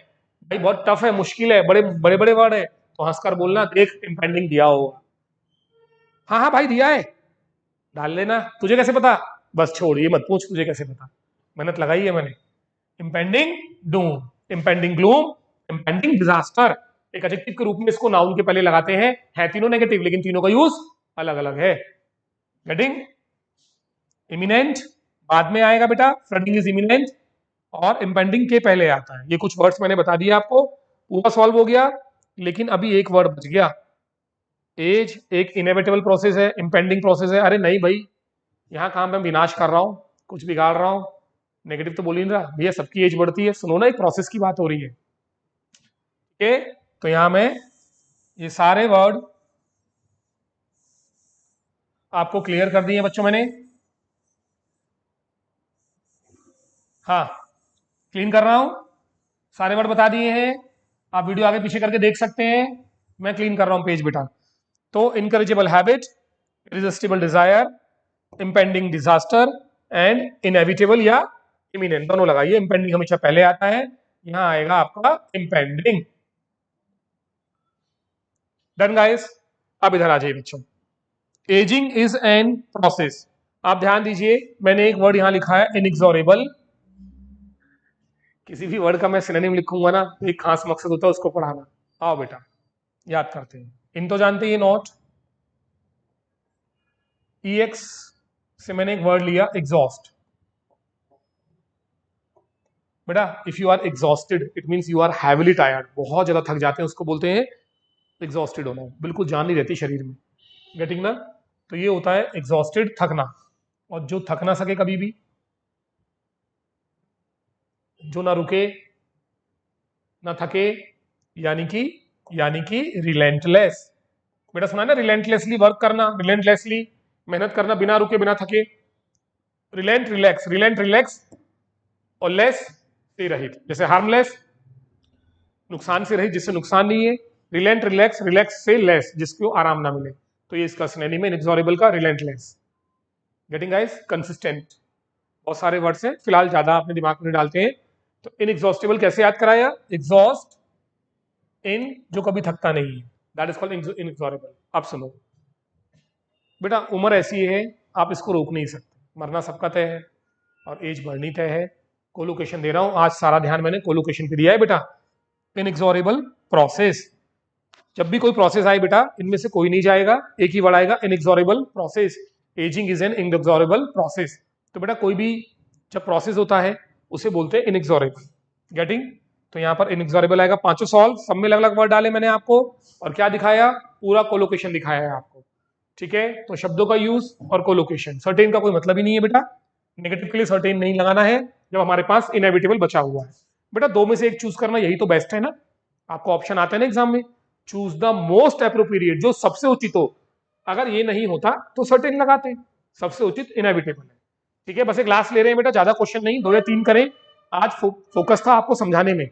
भाई, बहुत टफ है, मुश्किल है, बड़े बड़े बड़े वर्ड है, तो हंसकर बोलना देख इंपेंडिंग दिया होगा। हाँ हाँ भाई दिया है, डाल लेना। तुझे कैसे पता? बस छोड़, ये मत पूछ तुझे कैसे पता, मेहनत लगाई है मैंने। Impending Doom, impending gloom, impending disaster, एक एडजेक्टिव के रूप में इसको नाउन के पहले लगाते हैं, है तीनों नेगेटिव, लेकिन तीनों का यूज अलग अलग है। गेटिंग? इमिनेंट बाद में आएगा बेटा, फ्लडिंग इज इमिनेंट, और इंपेंडिंग के पहले आता है। ये कुछ वर्ड्स मैंने बता दिया आपको, पूरा सॉल्व हो गया। लेकिन अभी एक वर्ड बच गया, एज। एक इनएविटेबल प्रोसेस है, इंपेंडिंग प्रोसेस है। अरे नहीं भाई, यहाँ काम मैं विनाश कर रहा हूँ, कुछ बिगाड़ रहा हूँ, नेगेटिव तो बोल ही नहीं रहा भैया, सबकी एज बढ़ती है। सुनो ना, एक प्रोसेस की बात हो रही है। ठीक है, तो यहां मैं ये सारे वर्ड आपको क्लियर कर दिए बच्चों मैंने। हाँ, क्लीन कर रहा हूं, सारे वर्ड बता दिए हैं। आप वीडियो आगे पीछे करके देख सकते हैं, मैं क्लीन कर रहा हूं पेज बेटा। तो incorrigible habit, irresistible desire, impending disaster, and inevitable या इमिनेंट, दोनों लगाइए। इंपेंडिंग हमेशा पहले आता है, यहां आएगा आपका इंपेंडिंग। Done guys? अब इधर आ जाइए बच्चों। एजिंग इज एन प्रोसेस, आप ध्यान दीजिए, मैंने एक वर्ड यहां लिखा है इनएक्सोरेबल। किसी भी वर्ड का मैं सिनोनिम लिखूंगा ना, तो एक खास मकसद होता है उसको पढ़ाना। आओ बेटा याद करते हैं, इन तो जानते ही, नॉट। EX से मैंने एक वर्ड लिया एग्जॉस्ट। बेटा if you are exhausted it means you are heavily tired, बहुत ज्यादा थक जाते हैं, उसको बोलते हैं एग्जॉस्टेड होना, बिल्कुल जान नहीं रहती शरीर में। गेटिंग ना? तो ये होता है एग्जॉस्टेड, थकना। और जो थक ना सके कभी भी, जो ना रुके ना थके, यानी कि रिलेंटलेस। बेटा सुना ना, रिलेंटलेसली वर्क करना, रिलेंटलेसली मेहनत करना, बिना रुके बिना थके। रिलेंट रिलैक्स, रिलेंट रिलैक्स, और लेस से रहित, जैसे हार्मलेस नुकसान से रहित जिससे नुकसान नहीं है, रिलेंट रिलैक्स, रिलैक्स से लेस जिसको आराम ना मिले। तो ये इसका सिनोनिम है इनएक्सोरेबल का, रिलेंटलेस। Getting guys? कंसिस्टेंट, बहुत सारे वर्ड्स हैं, फिलहाल ज्यादा अपने दिमाग में डालते हैं। तो इनएग्जॉस्टिबल कैसे याद कराया? एग्जॉस्ट इन, जो कभी थकता नहीं है, दैट इज कॉल्ड इनएक्सोरेबल। अब सुनो, बेटा उम्र ऐसी है, आप इसको रोक नहीं सकते, मरना सबका तय है और एज बढ़नी तय है। कोलोकेशन दे रहा हूं, आज सारा ध्यान मैंने कोलोकेशन पे दिया है बेटा। इनएक्सोरेबल प्रोसेस, जब भी कोई प्रोसेस आए बेटा इनमें से कोई नहीं जाएगा, एक ही वर्ड आएगा, inexorable process. Ageing is an inexorable process. तो बेटा कोई भी जब प्रोसेस होता है उसे बोलते हैं इनएक्सोरेबल। गेटिंग? तो यहाँ पर इनएक्सोरेबल आएगा, पांचों सॉल्व, सब में अलग अलग वर्ड डाले मैंने आपको, और क्या दिखाया, पूरा कोलोकेशन दिखाया है आपको। ठीक है, तो शब्दों का यूज और कोलोकेशन। सर्टेन का कोई मतलब ही नहीं है बेटा, नेगेटिव के लिए सर्टेन नहीं लगाना है जब हमारे पास इनएविटेबल बचा हुआ है। बेटा दो में से एक चूज करना, यही तो बेस्ट है ना। आपको ऑप्शन आता है ना एग्जाम में, चूज द मोस्ट अप्रोप्रिएट, जो सबसे उचित हो। अगर ये नहीं होता तो सर्टेन लगाते हैं, सबसे उचित इनएविटेबल है। ठीक है, बस एक लास्ट ले रहे हैं बेटा, ज्यादा क्वेश्चन नहीं, 2 या 3 करें आज, फोकस था आपको समझाने में।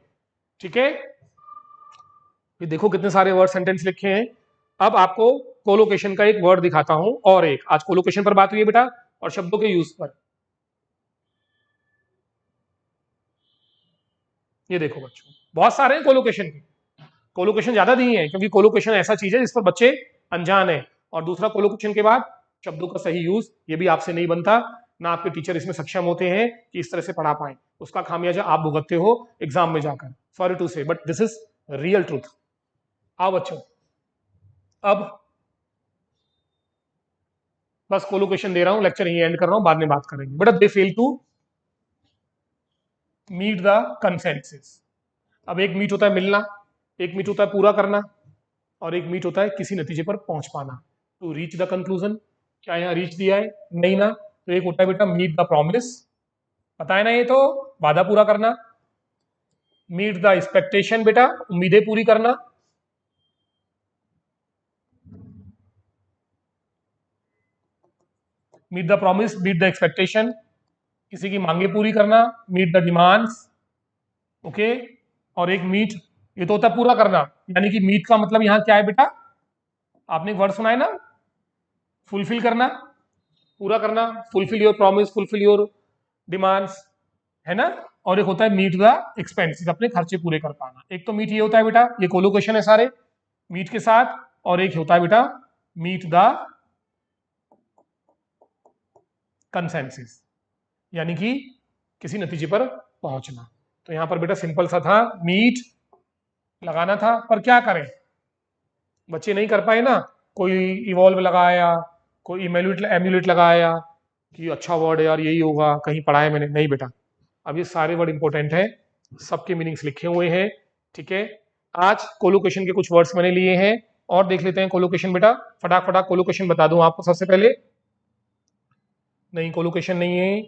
ठीक है, ये देखो कितने सारे वर्ड सेंटेंस लिखे हैं। अब आपको कोलोकेशन का एक वर्ड दिखाता हूं, और एक, आज कोलोकेशन पर बात हुई है बेटा और शब्दों के यूज पर। ये देखो बच्चों, बहुत सारे हैं कोलोकेशन के, कोलोकेशन ज्यादा नहीं है क्योंकि कोलोकेशन ऐसा चीज है जिस पर बच्चे अनजान है। और दूसरा, कोलोकेशन के बाद शब्दों का सही यूज, ये भी आपसे नहीं बनता, ना आपके टीचर इसमें सक्षम होते हैं कि इस तरह से पढ़ा पाए। उसका खामियाजा आप भुगतते हो एग्जाम में जाकर, सॉरी टू से, but this is real truth. आओ बच्चों, अब बस कोलोकेशन दे रहा हूं, लेक्चर यही एंड कर रहा हूं, बाद में बात करेंगे। बेटा they fail to meet the consensus. अब एक मीट होता है मिलना, एक मीट होता है पूरा करना, और एक मीट होता है किसी नतीजे पर पहुंच पाना, टू रीच द कंक्लूजन। क्या यहाँ रीच दिया है? नहीं ना। तो एक होता है बेटा मीट द प्रॉमिस, पता है ना, ये तो वादा पूरा करना। मीट द एक्सपेक्टेशन, बेटा उम्मीदें पूरी करना। Meet the promise, meet the expectation, किसी की मांगे पूरी करना, मीट द डिमांड्स। ओके, और एक मीट, ये तो होता है पूरा करना, यानी कि मीट का मतलब यहाँ क्या है बेटा, आपने एक वर्ड सुना है ना, फुलफिल करना, पूरा करना, fulfil your promise, fulfil your demands, है ना। और एक होता है मीट द एक्सपेंसेस, अपने खर्चे पूरे कर पाना। एक तो मीट ये होता है बेटा, ये कोलोकेशन है सारे मीट के साथ, और एक होता है बेटा मीट द कंसेंसस, यानी कि किसी नतीजे पर पहुंचना। तो यहां पर बेटा सिंपल सा था, मीट लगाना था, पर क्या करें, बच्चे नहीं कर पाए ना। कोई इवॉल्व लगाया, कोई एम्यूलेट लगाया कि अच्छा वर्ड है यार, यही होगा, कहीं पढ़ा है मैंने, नहीं बेटा। अब ये सारे वर्ड इंपॉर्टेंट है, सबके मीनिंग्स लिखे हुए हैं। ठीक है, आज कोलोकेशन के कुछ वर्ड्स मैंने लिए हैं, और देख लेते हैं कोलोकेशन बेटा। फटाक फटाक कोलोकेशन बता दूं आपको सबसे पहले। नहीं, कोलोकेशन नहीं है,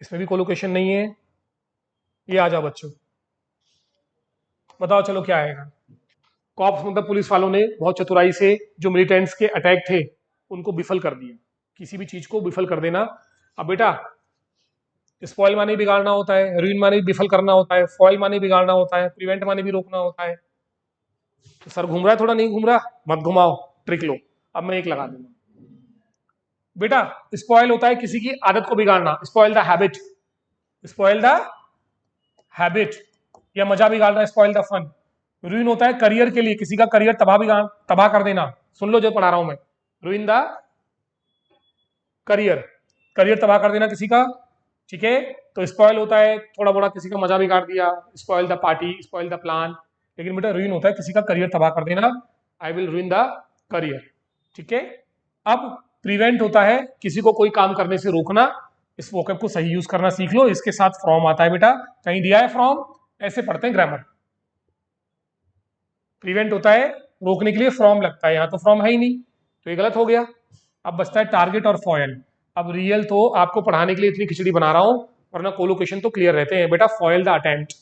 इसमें भी कोलोकेशन नहीं है। ये आ जाओ बच्चों, बताओ चलो क्या आएगा। कॉप्स मतलब पुलिस वालों ने बहुत चतुराई से जो मिलिटेंट्स के अटैक थे उनको विफल कर दिया, किसी भी चीज को विफल कर देना। अब बेटा स्पॉइल माने बिगाड़ना होता है, रूइन माने भी विफल करना होता है, फॉइल माने बिगाड़ना होता है, प्रिवेंट माने भी रोकना होता है। तो सर घूम रहा है थोड़ा, नहीं घूम रहा, मत घुमाओ, ट्रिक लो। अब मैं एक लगा दूंगा बेटा, स्पॉइल होता है किसी की आदत को बिगाड़ना, spoil the habit, spoil the habit, या मजा बिगाड़ना, स्पॉइल द फन। रूइन होता है करियर के लिए, किसी का करियर तबाह कर देना, सुन लो जो पढ़ा रहा हूं मैं, रूइन द करियर, करियर तबाह कर देना किसी का। ठीक है, तो स्पॉइल होता है थोड़ा बड़ा किसी का मजा बिगाड़ दिया, spoil the party, spoil the plan. लेकिन बेटा रूइन होता है किसी का करियर तबाह कर देना, आई विल रूइन द करियर। ठीक है, अब प्रिवेंट होता है किसी को कोई काम करने से रोकना। इस वोकैब को सही यूज करना सीख लो, इसके साथ फ्रॉम आता है बेटा, कहीं दिया है फ्रॉम, ऐसे पढ़ते हैं ग्रामर। प्रिवेंट होता है रोकने के लिए फ्रॉम लगता है, यहां तो फ्रॉम है ही नहीं, तो ये गलत हो गया। अब बचता है टारगेट और फॉयल। अब रियल तो आपको पढ़ाने के लिए इतनी खिचड़ी बना रहा हूं, वरना कोलोकेशन तो क्लियर रहते हैं बेटा। फॉयल द अटेम्प्ट,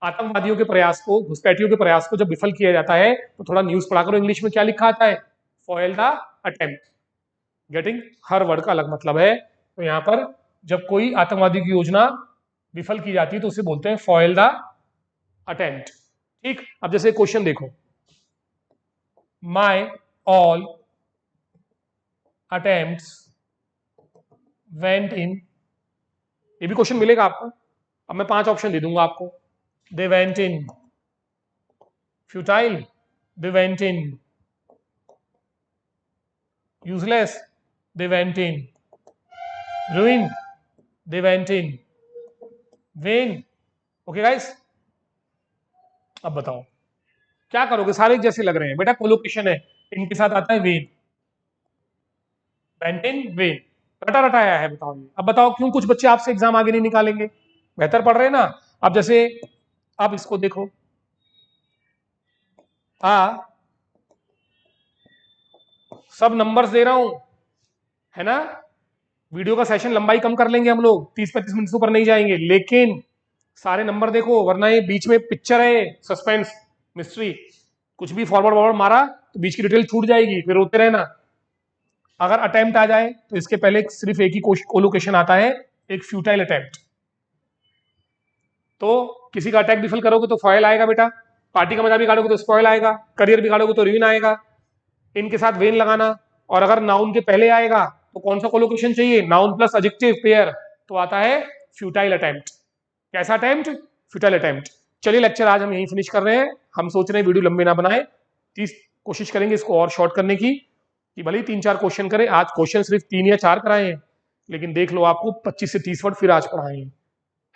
आतंकवादियों के प्रयास को, घुसपैठियों के प्रयास को जब विफल किया जाता है तो थोड़ा न्यूज पढ़ा करो, इंग्लिश में क्या लिखा आता है, foil the attempt. Getting? Her word का अलग मतलब है। तो यहां पर जब कोई आतंकवादी की योजना विफल की जाती है तो उसे बोलते हैं फॉयल द अटेम्प्ट। ठीक, अब जैसे क्वेश्चन देखो, my all attempts went in, ये भी क्वेश्चन मिलेगा आपको। अब मैं 5 ऑप्शन दे दूंगा आपको, they went in futile, they went in useless, they went in, ruin, they went in, vain। Okay guys, अब बताओ क्या करोगे, सारे एक जैसे लग रहे हैं बेटा, कोलोकेशन है, इनके साथ आता है वेन, वेंट इन, वेन, रटा रटाया है। बताओ ये, अब बताओ क्यों कुछ बच्चे आपसे एग्जाम आगे नहीं निकालेंगे, बेहतर पढ़ रहे हैं ना। अब जैसे अब इसको देखो, सब नंबर्स दे रहा हूं, है ना। वीडियो का सेशन लंबाई कम कर लेंगे हम लोग, 30-35 मिनट से ऊपर नहीं जाएंगे, लेकिन सारे नंबर देखो, वरना ये बीच में पिक्चर है, सस्पेंस, मिस्ट्री, कुछ भी फॉरवर्ड वॉरवर्ड मारा तो बीच की डिटेल छूट जाएगी, फिर रोते रहना। अगर अटेम्प्ट आ जाए तो इसके पहले सिर्फ एक ही कोलोकेशन आता है, एक फ्यूटाइल अटेम्प्ट। तो किसी का अटैक डिफल करोगे तो फॉयल आएगा बेटा, पार्टी का मजा बिगाड़ोगे तो स्पॉयल आएगा, करियर बिगाड़ोगे तो रुइन आएगा, इनके साथ वेन लगाना। और अगर नाउन के पहले आएगा तो कौन सा कोलोकेशन चाहिए, नाउन प्लस एडजेक्टिव पेयर, तो आता है फ्यूटाइल अटेम्प्ट। कैसा अटेम्प्ट, फ्यूटाइल अटेम्प्ट। चलिए लेक्चर आज हम यहीं फिनिश कर रहे हैं, हम सोच रहे हैं वीडियो लंबे ना बनाए, 30 कोशिश करेंगे इसको और शॉर्ट करने की, कि भले ही 3-4 क्वेश्चन करें। आज क्वेश्चन सिर्फ 3 या 4 कराए हैं, लेकिन देख लो आपको 25 से 30 वर्ड फिर आज पढ़ाए हैं,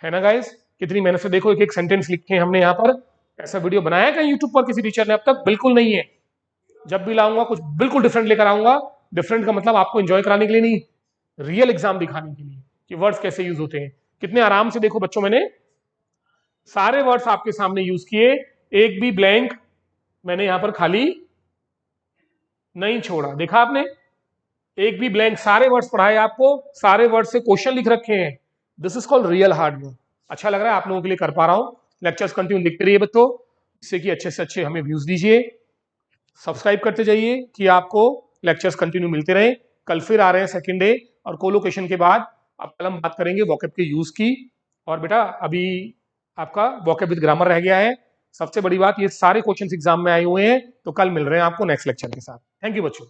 है ना गाइस। कितनी मेहनत से, देखो एक एक सेंटेंस लिखे हैं हमने यहाँ पर। ऐसा वीडियो बनाया क्या यूट्यूब पर किसी टीचर ने अब तक, बिल्कुल नहीं है। जब भी लाऊंगा कुछ बिल्कुल डिफरेंट लेकर आऊंगा। डिफरेंट का मतलब आपको एंजॉय कराने के लिए नहीं, रियल एग्जाम दिखाने के लिए कि वर्ड्स कैसे यूज होते हैं। कितने आराम से देखो बच्चों, मैंने सारे वर्ड्स आपके सामने यूज किए, एक भी ब्लैंक मैंने यहां पर खाली नहीं छोड़ा, देखा आपने, एक भी ब्लैंक, सारे वर्ड्स पढ़ाए आपको, सारे वर्ड से क्वेश्चन लिख रखे हैं। This is called real hard work. अच्छा लग रहा है आप लोगों के लिए कर पा रहा हूं। लेक्चर्स कंटिन्यू लिखते रहिए बच्चों, इससे कि अच्छे से अच्छे हमें व्यूज दीजिए, सब्सक्राइब करते जाइए कि आपको लेक्चर्स कंटिन्यू मिलते रहे। कल फिर आ रहे हैं सेकंड डे, और कोलोकेशन के बाद अब कल हम बात करेंगे वोकैब के यूज की। और बेटा अभी आपका वोकैब विद ग्रामर रह गया है। सबसे बड़ी बात, ये सारे क्वेश्चंस एग्जाम में आए हुए हैं, तो कल मिल रहे हैं आपको नेक्स्ट लेक्चर के साथ। थैंक यू बच्चों।